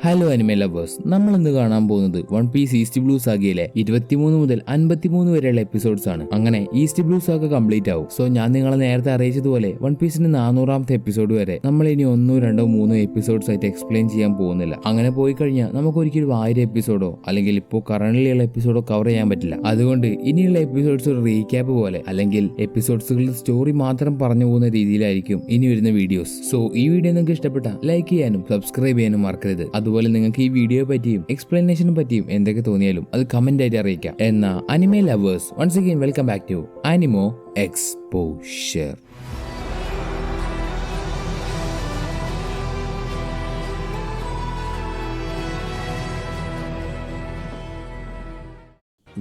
Hello anime lovers, നമ്മൾ ഇന്ന് കാണാൻ പോകുന്നത് വൺ പീസ് ഈസ്റ്റ് ബ്ലൂ സാഗയിലെ 23 മുതൽ 53 വരെയുള്ള എപ്പിസോഡ്സ് ആണ്. അങ്ങനെ ഈസ്റ്റ് ബ്ലൂ സാഗ കംപ്ലീറ്റ് ആവും. സോ ഞാൻ നിങ്ങളെ നേരത്തെ അറിയിച്ചതുപോലെ വൺ പീസിന്റെ 400ാമത്തെ എപ്പിസോഡ് വരെ നമ്മൾ ഇനി 1, 2, 3 എപ്പിസോഡ്സ് ആയിട്ട് എക്സ്പ്ലെയിൻ ചെയ്യാൻ പോകുന്നില്ല. അങ്ങനെ പോയി കഴിഞ്ഞാൽ നമുക്ക് ഒരിക്കലും 1000 എപ്പിസോഡോ അല്ലെങ്കിൽ ഇപ്പോൾ കറന്റ്ലിയുള്ള എപ്പിസോഡോ കവർ ചെയ്യാൻ പറ്റില്ല. അതുകൊണ്ട് ഇനിയുള്ള എപ്പിസോഡ്സ് ഒരു റീക്യാപ്പ് പോലെ അല്ലെങ്കിൽ എപ്പിസോഡ്സുകളുടെ സ്റ്റോറി മാത്രം പറഞ്ഞു പോകുന്ന രീതിയിലായിരിക്കും ഇനി വരുന്ന വീഡിയോസ്. സോ ഈ വീഡിയോ നിങ്ങൾക്ക് ഇഷ്ടപ്പെട്ട ലൈക്ക് ചെയ്യാനും സബ്സ്ക്രൈബ് ചെയ്യാനും മറക്കരുത്. അതുപോലെ നിങ്ങൾക്ക് ഈ വീഡിയോ പറ്റിയും എക്സ്പ്ലനേഷനെ പറ്റിയും എന്തൊക്കെ തോന്നിയാലും അത് കമന്റ് ആയിട്ട് അറിയിക്കാം. എന്നാ anime lovers, once again welcome back to Animo exposure.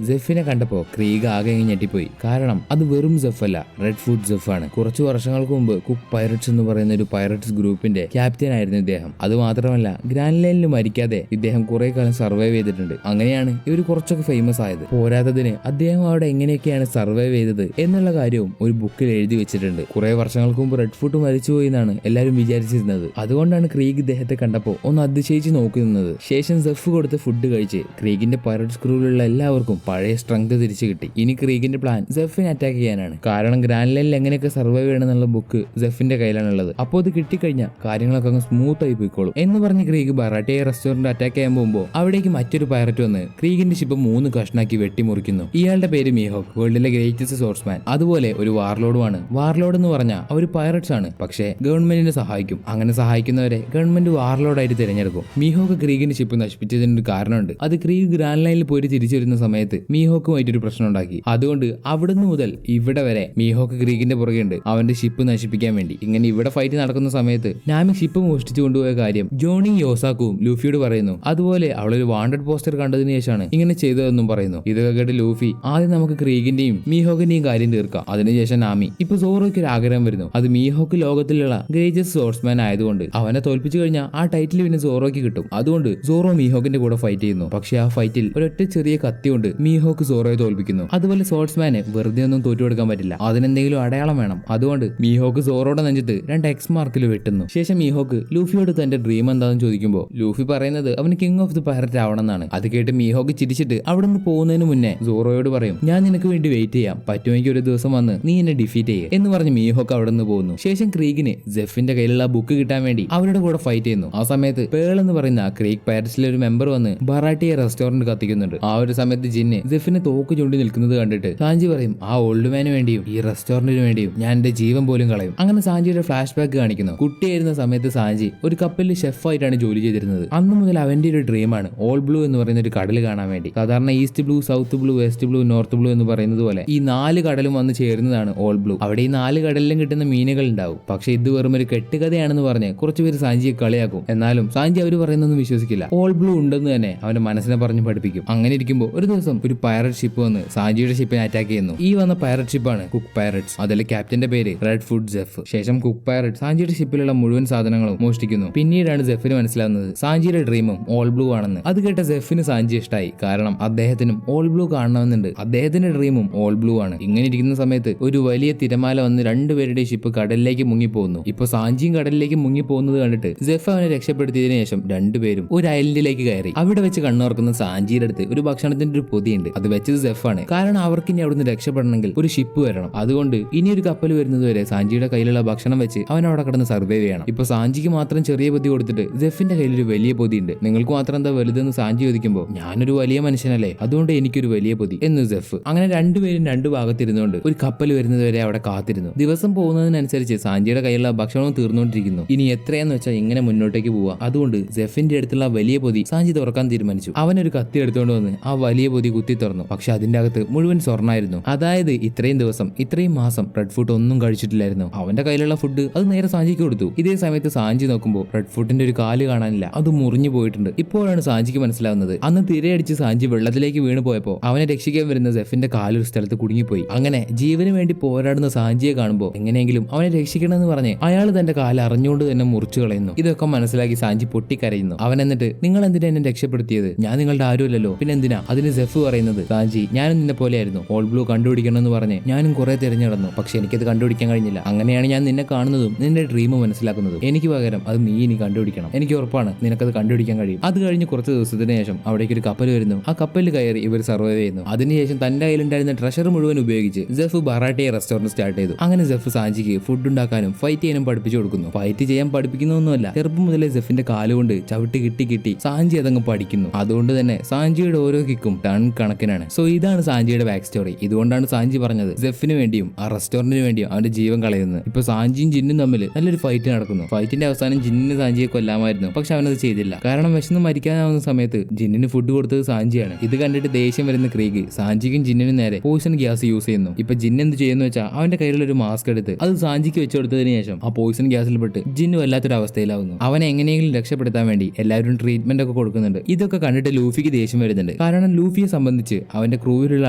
സെഫിനെ കണ്ടപ്പോ ക്രീഗ് ആകെ ഞെട്ടിപ്പോയി. കാരണം അത് വെറും സെഫ് അല്ല, റെഡ് ഫുഡ് സെഫ് ആണ്. കുറച്ചു വർഷങ്ങൾക്ക് മുമ്പ് കുക്ക് പൈററ്റ്സ് എന്ന് പറയുന്ന ഒരു പൈററ്റ്സ് ഗ്രൂപ്പിന്റെ ക്യാപ്റ്റൻ ആയിരുന്നു ഇദ്ദേഹം. അത് മാത്രമല്ല, ഗ്രാൻഡ് ലൈനിൽ മരിക്കാതെ ഇദ്ദേഹം കുറെ കാലം സർവൈവ് ചെയ്തിട്ടുണ്ട്. അങ്ങനെയാണ് ഇവർ കുറച്ചൊക്കെ ഫേമസ് ആയത്. പോരാത്തതിന് അദ്ദേഹം അവിടെ എങ്ങനെയൊക്കെയാണ് സർവൈവ് ചെയ്തത് എന്നുള്ള കാര്യവും ഒരു ബുക്കിൽ എഴുതി വെച്ചിട്ടുണ്ട്. കുറെ വർഷങ്ങൾക്ക് മുമ്പ് റെഡ് ഫുഡ് മരിച്ചുപോയി എന്നാണ് എല്ലാവരും വിചാരിച്ചിരുന്നത്. അതുകൊണ്ടാണ് ക്രീഗ് ഇദ്ദേഹത്തെ കണ്ടപ്പോ ഒന്ന് അതിശയിച്ച് നോക്കി നിന്നത്. ശേഷം സെഫ് കൊടുത്ത് ഫുഡ് കഴിച്ച് ക്രീഗിന്റെ പൈററ്റ്സ് ക്രൂവിലുള്ള എല്ലാവർക്കും പഴയ സ്ട്രെങ്ത് തിരിച്ചു കിട്ടി. ഇനി ക്രീഗിന്റെ പ്ലാൻ സെഫിനെ അറ്റാക്ക് ചെയ്യാനാണ്. കാരണം ഗ്രാൻഡ് ലൈനിൽ എങ്ങനെയൊക്കെ സർവൈവ് ചെയ്യണമെന്നുള്ള ബുക്ക് സെഫിന്റെ കയ്യിലാണുള്ളത്. അപ്പോൾ അത് കിട്ടിക്കഴിഞ്ഞാൽ കാര്യങ്ങളൊക്കെ അങ്ങ് സ്മൂത്ത് ആയി പോയിക്കോളും എന്ന് പറഞ്ഞ് ക്രീഗ് ബറാട്ടിയ റെസ്റ്റോറന്റ് അറ്റാക്ക് ചെയ്യാൻ പോകുമ്പോൾ അവിടേക്ക് മറ്റൊരു പൈററ്റ് വന്ന് ക്രീഗിന്റെ ഷിപ്പ് 3 കഷ്ണാക്കി വെട്ടിമുറിക്കുന്നു. ഇയാളുടെ പേര് മീഹോക്ക്, വേൾഡിലെ ഗ്രേറ്റസ്റ്റ് സോഴ്സ്മാൻ. അതുപോലെ ഒരു വാർലോഡുമാണ്. വാർലോഡ് എന്ന് പറഞ്ഞാൽ അവർ പൈററ്റ്സ് ആണ്, പക്ഷേ ഗവൺമെന്റിനെ സഹായിക്കും. അങ്ങനെ സഹായിക്കുന്നവരെ ഗവൺമെന്റ് വാർലോഡായിട്ട് തിരഞ്ഞെടുക്കും. മീഹോക്ക് ക്രീഗിന്റെ ഷിപ്പ് നശിപ്പിച്ചതിന് ഒരു കാരണമുണ്ട്. അത് ക്രീഗ് ഗ്രാൻഡ് ലൈനിൽ പോയിട്ട് തിരിച്ചു വരുന്ന സമയത്ത് മീഹോക്കുമായിട്ടൊരു പ്രശ്നം ഉണ്ടാക്കി. അതുകൊണ്ട് അവിടുന്ന് മുതൽ ഇവിടെ വരെ മീഹോക്ക് ക്രീഗിന്റെ പുറകെയുണ്ട് അവന്റെ ഷിപ്പ് നശിപ്പിക്കാൻ വേണ്ടി. ഇങ്ങനെ ഇവിടെ ഫൈറ്റ് നടക്കുന്ന സമയത്ത് നാമി ഷിപ്പ് മോഷ്ടിച്ചു കൊണ്ടുപോയ കാര്യം ജോണി യോസാക്കുവും ലൂഫിയോട് പറയുന്നു. അതുപോലെ അവളൊരു വാണ്ടഡ് പോസ്റ്റർ കണ്ടതിന് ശേഷമാണ് ഇങ്ങനെ ചെയ്തതെന്നും പറയുന്നു. ഇതൊക്കെ കേട്ട് ലൂഫി ആദ്യം നമുക്ക് ക്രീഗിന്റെയും മീഹോക്കിന്റെയും കാര്യം തീർക്കാം, അതിനുശേഷം നാമി. ഇപ്പൊ സോറോയ്ക്ക് ഒരു ആഗ്രഹം വരുന്നു. അത് മീഹോക്ക് ലോകത്തിലുള്ള ഗ്രേറ്റസ്റ്റ് സോഴ്സ്മാൻ ആയതുകൊണ്ട് അവനെ തോൽപ്പിച്ചു കഴിഞ്ഞാൽ ആ ടൈറ്റിൽ പിന്നെ സോറോയ്ക്ക് കിട്ടും. അതുകൊണ്ട് സോറോ മീഹോക്കിന്റെ കൂടെ ഫൈറ്റ് ചെയ്യുന്നു. പക്ഷെ ആ ഫൈറ്റിൽ ഒരൊറ്റ ചെറിയ കത്തി കൊണ്ട് മീഹോക്ക് സോറോയെ തോൽപ്പിക്കുന്നു. അതുപോലെ സോഴ്സ്മാന് വെറുതെ ഒന്നും തോറ്റു കൊടുക്കാൻ പറ്റില്ല, അതിനെന്തെങ്കിലും അടയാളം വേണം. അതുകൊണ്ട് മീഹോക്ക് സോറോയുടെ നെഞ്ചത്ത് 2 എക്സ് മാർക്കിൽ വെട്ടുന്നു. ശേഷം മീഹോക്ക് ലൂഫിയോട് തന്റെ ഡ്രീം എന്താണെന്ന് ചോദിക്കുമ്പോൾ ലൂഫി പറയുന്നത് അവന് കിങ് ഓഫ് ദി പൈററ്റ് ആവണമെന്നാണ്. അത് കേട്ട് മീഹോക്ക് ചിരിച്ചിട്ട് അവിടെ നിന്ന് പോകുന്നതിന് മുന്നേ സോറോയോട് പറയും, ഞാൻ നിനക്ക് വേണ്ടി വെയിറ്റ് ചെയ്യാം, പറ്റുമെങ്കിൽ ഒരു ദിവസം വന്ന് നീ എന്നെ ഡിഫീറ്റ് ചെയ്യേ എന്ന് പറഞ്ഞ് മീഹോക്ക് അവിടെ നിന്ന് പോകുന്നു. ശേഷം ക്രീഗിന് ജെഫിന്റെ കയ്യിലുള്ള ബുക്ക് കിട്ടാൻ വേണ്ടി അവരുടെ കൂടെ ഫൈറ്റ് ചെയ്യുന്നു. ആ സമയത്ത് പേൾ എന്ന് പറയുന്ന ക്രീഗ് പൈററ്റ്സിലെ ഒരു മെമ്പർ വന്ന് ബറാട്ടിയ റെസ്റ്റോറന്റ് കത്തിക്കുന്നുണ്ട്. ആ ഒരു സമയത്ത് ജിന്ന് ജെഫിനെ തോക്ക് ചൂണ്ടി നിൽക്കുന്നത് കണ്ടിട്ട് സാഞ്ചി പറയും, ആ ഓൾഡ് മാന് വേണ്ടിയും ഈ റെസ്റ്റോറന്റിന് വേണ്ടിയും ഞാൻ എന്റെ ജീവൻ പോലും കളയും. അങ്ങനെ സാഞ്ചിയുടെ ഫ്ലാഷ് ബാക്ക് കാണിക്കുന്നു. കുട്ടിയായിരുന്ന സമയത്ത് സാഞ്ചി ഒരു കപ്പലിൽ ഷെഫായിട്ടാണ് ജോലി ചെയ്തിരുന്നത്. അന്ന് മുതൽ അവന്റെ ഒരു ഡ്രീമാണ് ഓൾ ബ്ലൂ എന്ന് പറയുന്ന ഒരു കടൽ കാണാൻ വേണ്ടി. സാധാരണ east blue, south blue, west blue, north blue എന്ന് പറയുന്നത് പോലെ ഈ 4 കടലും വന്ന് ചേരുന്നതാണ് ഓൾ ബ്ലൂ. അവിടെ ഈ 4 കടലിലും കിട്ടുന്ന മീനുകൾ ഉണ്ടാവും. പക്ഷെ ഇത് വെറും ഒരു കെട്ടുകഥയാണെന്ന് പറഞ്ഞ് കുറച്ചുപേര് സാഞ്ചിയെ കളിയാക്കും. എന്നാലും സാഞ്ചി അവർ പറയുന്നൊന്നും വിശ്വസിക്കില്ല. ഓൾ ബ്ലൂ ഉണ്ടെന്ന് തന്നെ അവന്റെ മനസ്സിനെ പറഞ്ഞ് പഠിപ്പിക്കും. അങ്ങനെ ഇരിക്കുമ്പോൾ ഒരു ദിവസം ഒരു പൈററ്റ് ഷിപ്പ് വന്ന് സാഞ്ചിയുടെ ഷിപ്പിനെ അറ്റാക്ക് ചെയ്യുന്നു. ഈ വന്ന പൈററ്റ് ഷിപ്പാണ് കുക്ക് പൈററ്റ്സ്. അതിൽ ക്യാപ്റ്റന്റെ പേര് റെഡ് ഫുഡ് സെഫ്. ശേഷം കുക്ക് പൈററ്റ് സാഞ്ചിയുടെ ഷിപ്പിലുള്ള മുഴുവൻ സാധനങ്ങളും മോഷ്ടിക്കുന്നു. പിന്നീടാണ് സെഫിന് മനസ്സിലാവുന്നത് സാഞ്ചിയുടെ ഡ്രീമും ഓൾ ബ്ലൂ ആണെന്ന്. അത് കേട്ട സെഫിന് സാഞ്ചി ഇഷ്ടമായി. കാരണം അദ്ദേഹത്തിനും ഓൾ ബ്ലൂ കാണണമെന്നുണ്ട്. അദ്ദേഹത്തിന്റെ ഡ്രീമും ഓൾ ബ്ലൂ ആണ്. ഇങ്ങനെ ഇരിക്കുന്ന സമയത്ത് ഒരു വലിയ തിരമാല വന്ന് 2 പേരുടെ ഷിപ്പ് കടലിലേക്ക് മുങ്ങിപ്പോകുന്നു. ഇപ്പൊ സാഞ്ചിയും കടലിലേക്ക് മുങ്ങിപ്പോകുന്നത് കണ്ടിട്ട് സെഫ് അവനെ രക്ഷപ്പെടുത്തിയതിനു ശേഷം 2 പേരും ഒരു ഐലൻഡിലേക്ക് കയറി. അവിടെ വെച്ച് കണ്ണോർക്കുന്ന സാഞ്ചിയുടെ അടുത്ത് ഒരു ഭക്ഷണത്തിന്റെ ഒരു പൊതിയുണ്ട്. അത് വെച്ചത് സെഫാണ്. കാരണം അവർക്ക് ഇനി അവിടുന്ന് രക്ഷപ്പെടണമെങ്കിൽ ഒരു ഷിപ്പ് വരണം. അതുകൊണ്ട് ഇനി ഒരു കപ്പൽ വരുന്നത് വരെ സാഞ്ചിയുടെ കയ്യിലുള്ള ഭക്ഷണം വെച്ച് അവൻ അവിടെ കിടന്ന് സർവൈവ് ചെയ്യണം. ഇപ്പൊ സാഞ്ചിക്ക് മാത്രം ചെറിയ പൊതി കൊടുത്തിട്ട് സെഫിന്റെ കയ്യിൽ ഒരു വലിയ പൊതി ഉണ്ട്. നിങ്ങൾക്ക് മാത്രം എന്താ വലുതെന്ന് സാഞ്ചി ചോദിക്കുമ്പോൾ ഞാനൊരു വലിയ മനുഷ്യനല്ലേ, അതുകൊണ്ട് എനിക്കൊരു വലിയ പൊതി എന്ന് സെഫ്. അങ്ങനെ 2 പേരും 2 ഭാഗത്തിരുന്നുകൊണ്ട് ഒരു കപ്പൽ വരുന്നത് വരെ അവിടെ കാത്തിരുന്നു. ദിവസം പോകുന്നതിനനുസരിച്ച് സാഞ്ചിയുടെ കയ്യിലുള്ള ഭക്ഷണവും തീർന്നുകൊണ്ടിരിക്കുന്നു. ഇനി എത്രയാന്ന് വെച്ചാൽ ഇങ്ങനെ മുന്നോട്ടേക്ക് പോവാ. അതുകൊണ്ട് സെഫിന്റെ അടുത്തുള്ള വലിയ പൊതി സാഞ്ചി തുറക്കാൻ തീരുമാനിച്ചു. അവനൊരു കത്തി എടുത്തുകൊണ്ട് വന്ന് ആ വലിയ പൊതി കുത്തി തുറന്നു. പക്ഷെ അതിന്റെ അകത്ത് മുഴുവൻ സ്വർണ്ണമായിരുന്നു. അതായത് ഇത്രയും ദിവസം ഇത്രയും മാസം റെഡ് ഫുഡ് ഒന്നും കഴിച്ചിട്ടില്ലായിരുന്നു. അവന്റെ കയ്യിലുള്ള ഫുഡ് അത് നേരെ സാഞ്ചിക്ക് കൊടുത്തു. ഇതേ സമയത്ത് സാഞ്ചി നോക്കുമ്പോൾ റെഡ് ഫുഡിന്റെ ഒരു കാല് കാണാനില്ല, അത് മുറിഞ്ഞു പോയിട്ടുണ്ട്. ഇപ്പോഴാണ് സാഞ്ചിക്ക് മനസ്സിലാവുന്നത് അന്ന് തിരയടിച്ച് സാഞ്ചി വെള്ളത്തിലേക്ക് വീണ് പോയപ്പോൾ അവനെ രക്ഷിക്കാൻ വരുന്ന സെഫിന്റെ കാലൊരു സ്ഥലത്ത് കുടുങ്ങിപ്പോയി. അങ്ങനെ ജീവന് വേണ്ടി പോരാടുന്ന സാഞ്ചിയെ കാണുമ്പോൾ എങ്ങനെയെങ്കിലും അവനെ രക്ഷിക്കണമെന്ന് പറഞ്ഞ് അയാൾ തന്റെ കാല് അറിഞ്ഞുകൊണ്ട് തന്നെ മുറിച്ചു കളയുന്നു. ഇതൊക്കെ മനസ്സിലാക്കി സാഞ്ചി പൊട്ടിക്കരയുന്നു. അവൻ എന്നിട്ട് നിങ്ങൾ എന്തിനാ എന്നെ രക്ഷപ്പെടുത്തിയത്, ഞാൻ നിങ്ങളുടെ ആരുമല്ലല്ലോ, പിന്നെ എന്തിനാ? അതിന് സെഫ് പറയുന്നത്, സാഞ്ചി ഞാനും നിന്നെ പോലെയായിരുന്നു, ഓൾ ബ്ലൂ കണ്ടുപിടിക്കണം എന്ന് പറഞ്ഞ് ഞാനും കുറെ തിരഞ്ഞിടന്നു, പക്ഷെ എനിക്കത് കണ്ടുപിടിക്കാൻ കഴിഞ്ഞില്ല. അങ്ങനെയാണ് ഞാൻ നിന്നെ കാണുന്നതും നിന്റെ ഡ്രീം മനസ്സിലാക്കുന്നതും. എനിക്ക് പകരം അത് നീ ഇനി കണ്ടുപിടിക്കണം. എനിക്ക് ഉറപ്പാണ് നിനക്കത് കണ്ടുപിടിക്കാൻ കഴിയും. അത് കഴിഞ്ഞ് കുറച്ച് ദിവസത്തിന് ശേഷം അവിടേക്ക് ഒരു കപ്പൽ വരുന്നു. ആ കപ്പലിൽ കയറി ഇവർ സർവൈവ് ചെയ്യുന്നു. അതിനുശേഷം തന്റെ കയ്യിലുണ്ടായിരുന്ന ട്രഷർ മുഴുവൻ ഉപയോഗിച്ച് ജെഫ് ബറാട്ടിയെ റെസ്റ്റോറന്റ് സ്റ്റാർട്ട് ചെയ്തു. അങ്ങനെ ജെഫ് സാഞ്ചിക്ക് ഫുഡ് ഉണ്ടാക്കാനും ഫൈറ്റ് ചെയ്യാനും പഠിപ്പിച്ചു കൊടുക്കുന്നു. ഫൈറ്റ് ചെയ്യാൻ പഠിപ്പിക്കുന്നൊന്നുമല്ല, ചെറുപ്പം മുതലേ ജെഫിന്റെ കാലുകൊണ്ട് ചവിട്ടി കിട്ടി സാഞ്ചി അതങ്ങ് പഠിക്കുന്നു. അതുകൊണ്ട് തന്നെ സാഞ്ചിയുടെ ഓരോ കിക്കും ടൺ കണക്കിനാണ്. സോ ഇതാണ് സാഞ്ചിയുടെ ബാക്ക് സ്റ്റോറി. ഇതുകൊണ്ടാണ് സാഞ്ചി പറഞ്ഞത് ജെഫിന് വേണ്ടിയും ആ റെസ്റ്റോറന്റിന് വേണ്ടിയും അവന്റെ ജീവൻ കളയുന്നത്. ഇപ്പൊ സാഞ്ചിയും ജിന്നും തമ്മിൽ നല്ലൊരു ഫൈറ്റ് നടക്കുന്നു. ഫൈറ്റിന്റെ അവസാനം ജിന്നിന് സാഞ്ചിയെ കൊല്ലാമായിരുന്നു, പക്ഷെ അവനത് ചെയ്തില്ല. കാരണം വിശന്ന് മരിക്കാനാവുന്ന സമയത്ത് ജിന്നിന് ഫുഡ് കൊടുത്തത് സാഞ്ചിയാണ്. ഇത് കണ്ടിട്ട് ദേഷ്യം വരുന്ന ക്രീഗ് സാഞ്ചിക്കും ജിന്നിനും നേരെ പോയിസൺ ഗ്യാസ് യൂസ് ചെയ്യുന്നു. ഇപ്പൊ ജിൻ എന്ത് ചെയ്യുന്നു വെച്ചാൽ അവന്റെ കയ്യിലുള്ള ഒരു മാസ്ക് എടുത്ത് അത് സാഞ്ചിക്ക് വെച്ചു കൊടുത്തതിന് ശേഷം ആ പോയിസൺ ഗ്യാസിൽ പെട്ട് ജിന്നു വല്ലാത്തൊരു അവസ്ഥയിലാവുന്നു. അവനെ എങ്ങനെയെങ്കിലും രക്ഷപ്പെടുത്താൻ വേണ്ടി എല്ലാവരും ട്രീറ്റ്മെന്റ് ഒക്കെ കൊടുക്കുന്നുണ്ട്. ഇതൊക്കെ കണ്ടിട്ട് ലൂഫിക്ക് ദേഷ്യം വരുന്നുണ്ട്. കാരണം ലൂഫിയെ സംബന്ധിച്ച് അവന്റെ ക്രൂവിലുള്ള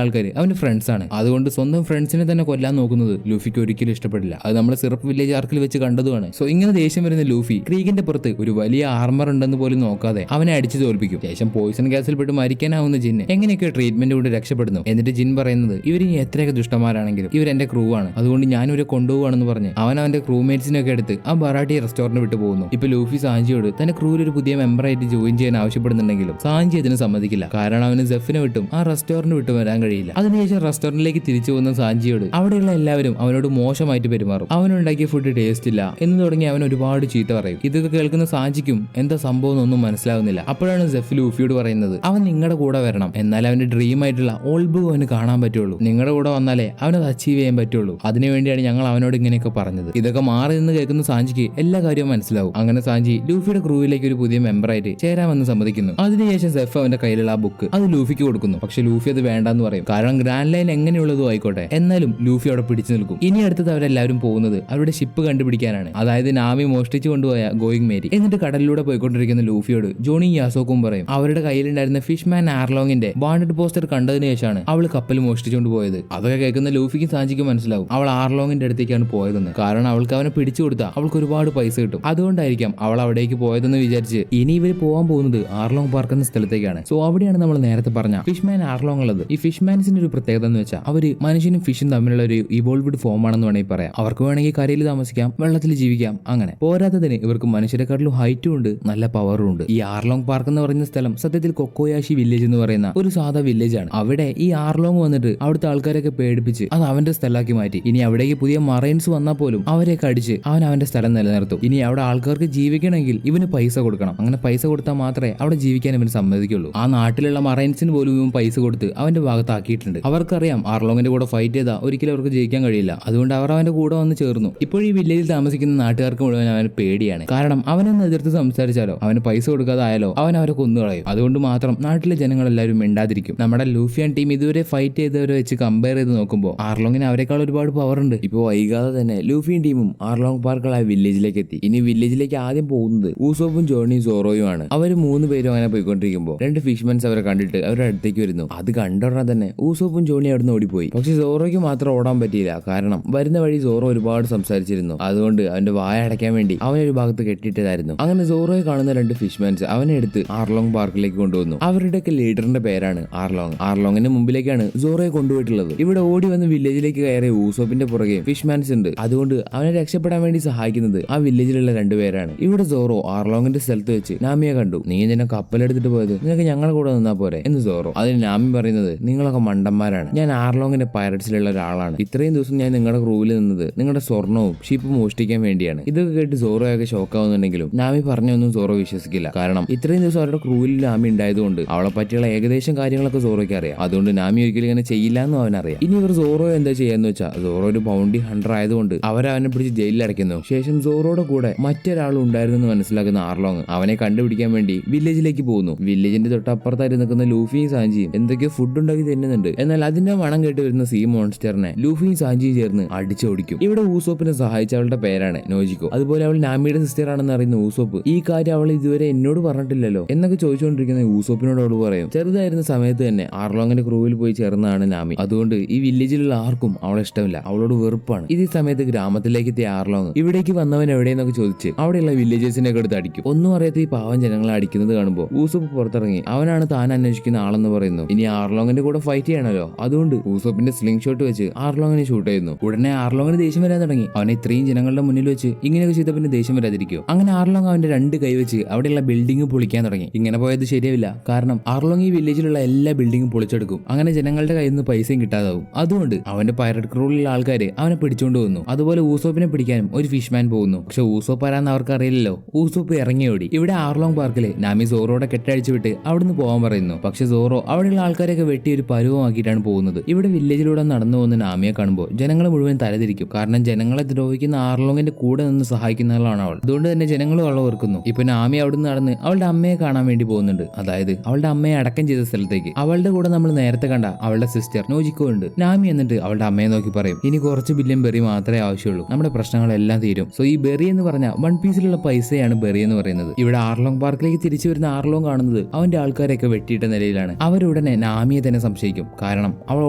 ആൾക്കാർ അവന്റെ ഫ്രണ്ട്സ് ആണ്. അതുകൊണ്ട് സ്വന്തം ഫ്രണ്ട്സിനെ തന്നെ കൊല്ലാൻ നോക്കുന്നത് ലൂഫിക്ക് ഒരിക്കലും ഇഷ്ടപ്പെടില്ല. അത് നമ്മൾ സിറപ്പ് വില്ലേജ് ആർക്കിൽ വെച്ച് കണ്ടതുമാണ്. സോ ഇങ്ങനെ ദേഷ്യം വരുന്ന ലൂഫി ക്രീഗിന്റെ പുറത്ത് ഒരു വലിയ ആർമർ ഉണ്ടെന്ന് പോലും നോക്കാതെ അവനെ അടിച്ചു തോൽപ്പിക്കും. ശേഷം പോയിസൺ ഗ്യാസിൽ പെട്ട് മരിക്കാനാവുന്ന ജിന്ന് എങ്ങനെയൊക്കെ ട്രീറ്റ്മെന്റ് കൊണ്ട് രക്ഷപ്പെടുന്നു. എന്നിട്ട് ജിൻ പറയുന്നത്, ഇവരിനി എത്രയൊക്കെ ദുഷ്ടന്മാരാണെങ്കിലും ഇവരെന്റെ ക്രൂ ആണ്, അതുകൊണ്ട് ഞാൻ ഇവരെ കൊണ്ടുപോവാണെന്ന് പറഞ്ഞ് അവൻ അവന്റെ ക്രൂമേറ്റ്സിനൊക്കെ എടുത്ത് ആ ബറാട്ടി റെസ്റ്റോറന്റ് വിട്ടു പോകുന്നു. ഇപ്പൊ ലൂഫി സാഞ്ചിയോട് തന്റെ ക്രൂവിൽ ഒരു പുതിയ മെമ്പറായിട്ട് ജോയിൻ ചെയ്യാൻ ആവശ്യപ്പെടുന്നുണ്ടെങ്കിലും സാഞ്ചി അതിന് സമ്മതിക്കില്ല. കാരണം അവന് ജെഫിനെ വിട്ടും ആ റെസ്റ്റോറന്റ് വിട്ടും വരാൻ കഴിയില്ല. അതിനുശേഷം റെസ്റ്റോറന്റിലേക്ക് തിരിച്ചു പോകുന്ന സാഞ്ചിയോട് അവിടെയുള്ള എല്ലാവരും അവനോട് മോശമായിട്ട് പെരുമാറും. അവനുണ്ടാക്കിയ ഫുഡ് ടേസ്റ്റ് ഇല്ല എന്ന് തുടങ്ങി അവൻ ഒരുപാട് ചീത്ത പറയും. ഇതൊക്കെ കേൾക്കുന്ന സാഞ്ചിക്കും എന്താ സംഭവം എന്നൊന്നും മനസ്സിലാകുന്നില്ല. അപ്പോഴാണ് ജെഫ് ലൂഫിയോട് പറയുന്നത്, അവൻ നിങ്ങളുടെ കൂടെ വരണം, എന്നാലേ അവന്റെ ഡ്രീം ആയിട്ടുള്ള ഓൾ ബ്ലൂ അവന് കാണാൻ പറ്റുള്ളൂ. നിങ്ങളുടെ കൂടെ വന്നാലേ അവനത് അച്ചീവ് ചെയ്യാൻ പറ്റുള്ളൂ. അതിനുവേണ്ടിയാണ് ഞങ്ങൾ അവനോട് ഇങ്ങനെയൊക്കെ പറഞ്ഞത്. ഇതൊക്കെ മാറി നിന്ന് കേൾക്കുന്ന സാഞ്ചിക്ക് എല്ലാ കാര്യവും മനസ്സിലാവും. അങ്ങനെ സാഞ്ചി ലൂഫിയുടെ ക്രൂവിലേക്ക് ഒരു പുതിയ മെമ്പറായിട്ട് ചേരാമെന്ന് സമ്മതിക്കുന്നു. അതിനുശേഷം സെഫ് അവന്റെ കയ്യിലുള്ള ആ ബുക്ക് അത് ലൂഫിക്ക് കൊടുക്കുന്നു. പക്ഷെ ലൂഫി അത് വേണ്ടെന്ന് പറയും. കാരണം ഗ്രാൻഡ് ലൈൻ എങ്ങനെയുള്ളതും ആയിക്കോട്ടെ, എന്നാലും ലൂഫി അവിടെ പിടിച്ചു നിൽക്കും. ഇനി അടുത്തത് അവരെല്ലാവരും പോകുന്നത് അവരുടെ ഷിപ്പ് കണ്ടുപിടിക്കാനാണ്. അതായത് നാമി മോഷ്ടിച്ചു കൊണ്ടുപോയ ഗോയിങ് മേരി. എന്നിട്ട് കടലിലൂടെ പോയിക്കൊണ്ടിരിക്കുന്ന ലൂഫിയോട് ജോണി യാസോക്കും പറയും അവരുടെ കയ്യിലുണ്ടായിരുന്ന ഫിഷ്മാൻ ആർലോങ്ങിന്റെ വാണ്ടഡ് പോസ്റ്റർ കണ്ടതിന് ശേഷമാണ് അവൾ കപ്പൽ മോഷ്ടിച്ചുകൊണ്ട് പോയത്. അതൊക്കെ കേൾക്കുന്ന ലൂഫിക്കും സാഞ്ചിക്കും മനസ്സിലാവും അവൾ ആർലോങ്ങിന്റെ അടുത്തേക്കാണ് പോയതെന്ന്. കാരണം അവൾക്ക് അവനെ പിടിച്ചു കൊടുത്താൽ അവൾക്ക് ഒരുപാട് പൈസ കിട്ടും. അതുകൊണ്ടായിരിക്കാം അവൾ അവിടേക്ക് പോയതെന്ന് വിചാരിച്ച് ഇനി ഇവർ പോകാൻ പോകുന്നത് ആർലോങ് പാർക്ക് എന്ന സ്ഥലത്തേക്കാണ്. സോ അവിടെയാണ് നമ്മൾ നേരത്തെ പറഞ്ഞ ഫിഷ്മാൻ ആർലോങ് ഉള്ളത്. ഈ ഫിഷ്മാൻസിന്റെ ഒരു പ്രത്യേകത എന്ന് വെച്ചാൽ അവര് മനുഷ്യനും ഫിഷും തമ്മിലുള്ള ഒരു ഇവോൾവ്ഡ് ഫോം ആണെന്ന് വേണമെങ്കിൽ പറയാം. അവർക്ക് വേണമെങ്കിൽ കരയിൽ താമസിക്കാം, വെള്ളത്തിൽ ജീവിക്കാം. അങ്ങനെ പോരാത്തതിന് ഇവർക്ക് മനുഷ്യരെക്കാട്ടിലും ഹൈറ്റും ഉണ്ട്, നല്ല പവറും ഉണ്ട്. ഈ ആർലോങ് പാർക്ക് എന്ന് പറയുന്ന സ്ഥലം സത്യത്തിൽ കൊക്കോയാഷി വില്ലേജ് എന്ന് പറയുന്ന ഒരു സാധാ വില്ലേജ് ആണ്. അവിടെ ഈ ആർലോങ് വന്നിട്ട് അവിടുത്തെ ആൾക്കാരൊക്കെ പേടിപ്പിച്ച് അത് അവന്റെ സ്ഥലമാക്കി മാറ്റി. ഇനി അവിടേക്ക് പുതിയ മറൈൻസ് വന്നാൽ പോലും അവരെയൊക്കെ അടിച്ച് അവൻ അവന്റെ സ്ഥലം നിലനിർത്തും. ഇനി അവിടെ ആൾക്കാർക്ക് ജീവിക്കണമെങ്കിൽ ഇവന് പൈസ കൊടുക്കണം. അങ്ങനെ പൈസ കൊടുത്താൽ മാത്രമേ അവിടെ ജീവിക്കാൻ ഇവന് സമ്മതിക്കുള്ളൂ. ആ നാട്ടിലുള്ള മറൈൻസിന് പോലും ഇവൻ പൈസ കൊടുത്ത് അവന്റെ ഭാഗത്താക്കിയിട്ടുണ്ട്. അവർക്കറിയാം ആർലോങ്ങിന്റെ കൂടെ ഫൈറ്റ് ചെയ്താൽ ഒരിക്കലും അവർക്ക് ജയിക്കാൻ കഴിയില്ല. അതുകൊണ്ട് അവർ അവന്റെ കൂടെ വന്ന് ചേർന്നു. ഇപ്പോൾ ഈ വില്ലേജിൽ താമസിക്കുന്ന നാട്ടുകാർക്ക് മുഴുവൻ അവന് പേടിയാണ്. കാരണം അവനൊന്ന് എതിർത്ത് സംസാരിച്ചാലോ അവന് പൈസ കൊടുക്കാതെ ആയാലോ അവൻ അവരെ കൊന്നുകളയും. അതുകൊണ്ട് മാത്രം നാട്ടിലെ ജനങ്ങളെല്ലാവരും മിണ്ടാതിരിക്കും. നമ്മുടെ ലൂഫിയൻ ടീം ഇതുവരെ ഫൈറ്റ് ചെയ്തവരെ വെച്ച് കമ്പയർ ചെയ്ത് നോക്കുമ്പോൾ ആർലോങ്ങിന് അവരെക്കാൾ ഒരുപാട് പവർ ഉണ്ട്. ഇപ്പോൾ വൈകാതെ തന്നെ ലൂഫിയൻ ടീമും ആർലോങ് പാർക്കുള്ള വില്ലേജിലേക്ക് എത്തി. ഇനി വില്ലേജിലേക്ക് ആദ്യം പോകുന്നത് ഊസോപ്പും ജോണിയും സോറോയും ആണ്. അവർ 3 പേരും അങ്ങനെ പോയിക്കൊണ്ടിരിക്കുമ്പോൾ 2 ഫിഷ്മൻസ് അവരെ കണ്ടിട്ട് അവരുടെ അടുത്തേക്ക് വരുന്നു. അത് കണ്ടുടനെ തന്നെ ഊസോപ്പും ജോണി അവിടുന്ന് ഓടിപ്പോയി. പക്ഷെ സോറോയ്ക്ക് മാത്രം ഓടാൻ പറ്റിയില്ല. കാരണം വരുന്ന വഴി സോറോ ഒരുപാട് സംസാരിച്ചിരുന്നു. അതുകൊണ്ട് അവന്റെ വായ അടയ്ക്കാൻ വേണ്ടി അവനൊരു ഭാഗത്ത് കെട്ടിയിട്ടതായിരുന്നു. അങ്ങനെ സോറോയെ കാണുന്ന 2 ഫിഷ്മാൻസ് അവനെ എടുത്ത് ആർലോങ് പാർക്കിലേക്ക് കൊണ്ടുവന്നു. അവരുടെയൊക്കെ ലീഡറിന്റെ പേരാണ് ആർലോങ്. ആർലോങ്ങിന്റെ മുമ്പിലേക്കാണ് സോറോയെ കൊണ്ടുപോയിട്ടുള്ളത്. ഇവിടെ ഓടി വന്ന് വില്ലേജിലേക്ക് കയറിയ ഊസോപ്പിന്റെ പുറകെ ഫിഷ്മാൻസ് ഉണ്ട്. അതുകൊണ്ട് അവനെ രക്ഷപ്പെടാൻ വേണ്ടി സഹായിക്കുന്നത് ആ വില്ലേജിലുള്ള 2 പേരാണ്. ഇവിടെ സോറോ ആർലോങ്ങിന്റെ സ്ഥലത്ത് വെച്ച് നാമിയെ കണ്ടു. നീ എന്തിനാ കപ്പലെടുത്തിട്ട് പോയത്? നിങ്ങൾക്ക് ഞങ്ങളുടെ കൂടെ നിന്നാ പോരെ എന്ന് സോറോ. അതിന് നാമി പറയുന്നത്, നിങ്ങളൊക്കെ മണ്ടന്മാരാണ്. ഞാൻ ആർലോങ്ങിന്റെ പൈററ്റ്സിലുള്ള ഒരാളാണ്. ഇത്രയും ദിവസം ഞാൻ നിങ്ങളുടെ ക്രൂവിൽ നിന്നത് നിങ്ങളുടെ സ്വർണവും ഷിപ്പും മോഷ്ടിക്കാൻ വേണ്ടിയാണ്. ഇതൊക്കെ കേട്ട് സോറോയൊക്കെ ഷോക്കാവുന്നുണ്ടെങ്കിലും നാമി പറഞ്ഞൊന്നും സോറോ വിശ്വസിക്കില്ല. കാരണം ഇത്രയും ദിവസം അവരുടെ ക്രൂവിൽ നാമി ഉണ്ടായതുകൊണ്ട് അവളെ പറ്റിയുള്ള ഏകദേശം കാര്യങ്ങളൊക്കെ സോറോയ്ക്ക് അറിയാം. അതുകൊണ്ട് നാമി ഒരിക്കലും ഇങ്ങനെ ചെയ്യില്ല എന്നും അവനറിയാം. ഇനി ഇവർ സോറോ എന്താ ചെയ്യാന്ന് വെച്ചാൽ സോറോ ഒരു ബൗണ്ടി ഹണ്ടർ ആയതുകൊണ്ട് അവനെ പിടിച്ച് ജയിലിൽ അടയ്ക്കുന്നു. ശേഷം സോറോയുടെ കൂടെ മറ്റൊരാൾ ഉണ്ടായിരുന്നെന്ന് മനസ്സിലാക്കുന്ന ആർലോങ് അവനെ കണ്ടുപിടിക്കാൻ വേണ്ടി വില്ലേജിലേക്ക് പോകുന്നു. വില്ലേജിന്റെ തൊട്ടപ്പുറത്തായിട്ട് നിൽക്കുന്ന ലൂഫിയും സാഞ്ചിയും എന്തൊക്കെയോ ഫുഡ് ഉണ്ടാക്കി തിന്നുന്നുണ്ട്. എന്നാൽ അതിന്റെ മണം കേട്ട് വരുന്ന സീ മോൺസ്റ്ററിനെ ലൂഫിയും സാഞ്ചിയും ചേർന്ന് അടിച്ചോടിക്കും. ഇവിടെ ഊസോപ്പിനെ സഹായിച്ച അവളുടെ പേരാണ് നോജിക്കോ. അതുപോലെ അവൾ നാമിയുടെ സിസ്റ്റർ ആണെന്ന് അറിയുന്ന ഊസോപ്പ് ഈ കാര്യം അവൾ ഇതുവരെ എന്നോട് പറഞ്ഞിട്ടില്ലല്ലോ എന്നൊക്കെ ചോദിച്ചുകൊണ്ടിരിക്കുന്ന ഊസോപ്പിനോട് അവൾ പറയും, ചെറുതായിരുന്ന സമയത്ത് തന്നെ ആർലോങ്ങിന്റെ ക്രൂവിൽ പോയി ചേർന്നതാണ് നാമി. അതുകൊണ്ട് ഈ വില്ലേജിലുള്ള ആർക്കും അവളെ ഇഷ്ടമില്ല, അവളോട് വെറുപ്പാണ്. ഇതേ സമയത്ത് ഗ്രാമത്തിലേക്ക് എത്തിയ ആർലോങ് ഇവിടേക്ക് വന്നവൻ എവിടെയെന്നൊക്കെ ചോദിച്ച് അവിടെയുള്ള വില്ലേജേഴ്സിനെ ഒക്കെ എടുത്ത് അടിക്കും. ഒന്നും അറിയാത്ത ഈ പാവം ജനങ്ങളെ അടിക്കുന്നത് കാണുമ്പോൾ ഊസോപ്പ് പുറത്തിറങ്ങി അവനാണ് താൻ അന്വേഷിക്കുന്ന ആളെന്ന് പറയുന്നു. പറയുന്നു. ഇനി ആർലോങ്ങിന്റെ കൂടെ ഫൈറ്റ് ചെയ്യണല്ലോ, അതുകൊണ്ട് ഊസോപ്പിന്റെ സ്ലിംഗ് ഷോട്ട് വെച്ച് ആർലോങ്ങിനെ ഷൂട്ട് ചെയ്യുന്നു. ഉടനെ ആർലോങ്ങിന് ദേഷ്യം വരാൻ തുടങ്ങി. അവനെ ഇത്രയും ജനങ്ങളുടെ മുന്നിൽ വെച്ച് ഇങ്ങനെയൊക്കെ ചെയ്ത പിന്നെ ദേഷ്യം വരാതിരിക്കും. അങ്ങനെ ആർലോങ് അവന്റെ 2 കൈ വെച്ച് അവിടെയുള്ള ബിൽഡിംഗ് പൊളിക്കാൻ തുടങ്ങി. ഇങ്ങനെ പോയത് ശരിയാവില്ല, കാരണം ആർലോങ് ഈ വില്ലേജിലുള്ള എല്ലാ ബിൽഡിംഗും പൊളിച്ചെടുക്കും. അങ്ങനെ ജനങ്ങളുടെ കയ്യിൽ നിന്ന് പൈസയും കിട്ടാതാവും. അതുകൊണ്ട് അവന്റെ പൈററ്റ് ക്രൂവിലുള്ള ആൾക്കാര് അവനെ പിടിച്ചോണ്ട് വന്നു. അതുപോലെ ഊസോപ്പിനെ പിടിക്കാനും ഒരു ഫിഷ്മാൻ പോകുന്നു. പക്ഷെ ഊസോപ്പ് ആരാന്ന് അവർക്ക് അറിയില്ലല്ലോ. ഊസോപ്പ് ഇറങ്ങിയോടി. ഇവിടെ ആർലോങ് പാർക്കില് നാമി സോറോടെ കെട്ടഴിച്ചു വിട്ട് അവിടുന്ന് പോകാൻ പറയുന്നു. പക്ഷെ സോറോ അവിടെയുള്ള ആൾക്കാരെയൊക്കെ വെട്ടി ഒരു പരുവമാക്കിയിട്ടാണ് പോകുന്നത്. ഇവിടെ വില്ലേജിലൂടെ നടന്നു പോകുന്ന നാമിയെ കാണുമ്പോൾ ജനങ്ങൾ മുഴുവൻ തലതിരിക്കും. കാരണം ജനങ്ങളെ ദ്രോഹിക്കുന്ന ആർലോങ്ങിന്റെ കൂടെ നിന്ന് സഹായിക്കുന്നവളാണ് അവൾ. അതുകൊണ്ട് തന്നെ ജനങ്ങൾ അവളെ ഓർക്കുന്നു. ഇപ്പൊ നാമി അവിടുന്ന് നടന്ന് അവളുടെ അമ്മയെ കാണാൻ വേണ്ടി പോകുന്നുണ്ട്. അതായത് അവളുടെ അമ്മയെ അടക്കം ചെയ്ത സ്ഥലത്തേക്ക്. അവളുടെ കൂടെ നമ്മൾ നേരത്തെ കണ്ട അവളുടെ സിസ്റ്റർ നോജിക്കോ ഉണ്ട്. നാമി എന്നിട്ട് അവളുടെ അമ്മയെ നോക്കി പറയും, ഇനി കുറച്ച് ബില്യൺ ബെറി മാത്രമേ ആവശ്യമുള്ളൂ, നമ്മുടെ പ്രശ്നങ്ങളെല്ലാം തീരും. സോ ഈ ബെറി എന്ന് പറഞ്ഞ വൺ പീസിലുള്ള പൈസയാണ് ബെറി എന്ന് പറയുന്നത്. ഇവിടെ ആർലോങ് പാർക്കിലേക്ക് തിരിച്ചു വരുന്ന ആർലോങ് കാണുന്നത് അവന്റെ ആൾക്കാരെയൊക്കെ വെട്ടിയിട്ട നിലയിലാണ്. അവരുടനെ നാമിയെ തന്നെ സംശയിക്കും. കാരണം അവൾ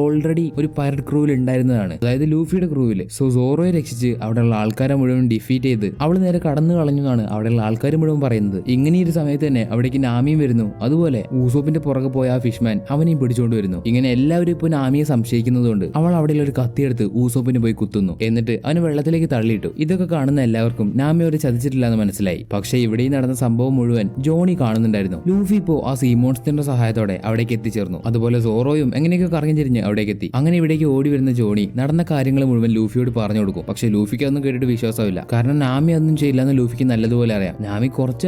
ഓൾറെഡി ഒരു പൈററ്റ് ക്രൂവിൽ ഉണ്ടായിരുന്നതാണ്, അതായത് ലൂഫിയുടെ ക്രൂവില്. സോ സോറോയെ രക്ഷിച്ച് അവിടെയുള്ള ആൾക്കാരെ മുഴുവൻ ഡിഫീറ്റ് ചെയ്ത് അവൾ നേരെ കടന്നു കളഞ്ഞതാണ് അവിടെയുള്ള ആൾക്കാർ മുഴുവൻ പറയുന്നത്. ഇങ്ങനെ ഒരു സമയത്ത് തന്നെ അവിടേക്ക് നാമിയും വരുന്നു. അതുപോലെ ഊസോപ്പിന്റെ പുറകെ പോയ ആ ഫിഷ്മാൻ അവനെയും പിടിച്ചുകൊണ്ട് വരുന്നു. ഇങ്ങനെ എല്ലാവരും ഇപ്പോൾ നാമിയെ സംശയിക്കുന്നതുകൊണ്ട് അവൾ അവിടെയുള്ള ഒരു കത്തിയെടുത്ത് ഊസോപ്പിന് പോയി കുത്തുന്നു. എന്നിട്ട് അവന് വെള്ളത്തിലേക്ക് തള്ളിയിട്ടു. ഇതൊക്കെ കാണുന്ന എല്ലാവർക്കും നാമി അവരെ ചതിച്ചിട്ടില്ല എന്ന് മനസ്സിലായി. പക്ഷേ ഇവിടെ നടന്ന സംഭവം മുഴുവൻ ജോണി കാണുന്നുണ്ടായിരുന്നു. ലൂഫി ഇപ്പോ ആ സീമോൺസിന്റെ സഹായത്തോടെ അവിടേക്ക് എത്തിച്ചേർന്നു. അതുപോലെ സോറോയും എങ്ങനെയൊക്കെ കറങ്ങി തിരിഞ്ഞ് അവിടേക്ക് എത്തി. അങ്ങനെ ഇവിടേക്ക് ഓടി വരുന്ന ജോണി നടന്ന കാര്യങ്ങൾ മുഴുവൻ ലൂഫിയോട് പറഞ്ഞു കൊടുക്കും. പക്ഷെ ലൂഫിക്ക് അതൊന്നും കേട്ടിട്ട് വിശ്വാസമില്ല. കാരണം നാമി അതൊന്നും ചെയ്യില്ല എന്ന് ലൂഫിക്ക് നല്ലതുപോലെ അറിയാം. നാമി കുറച്ച്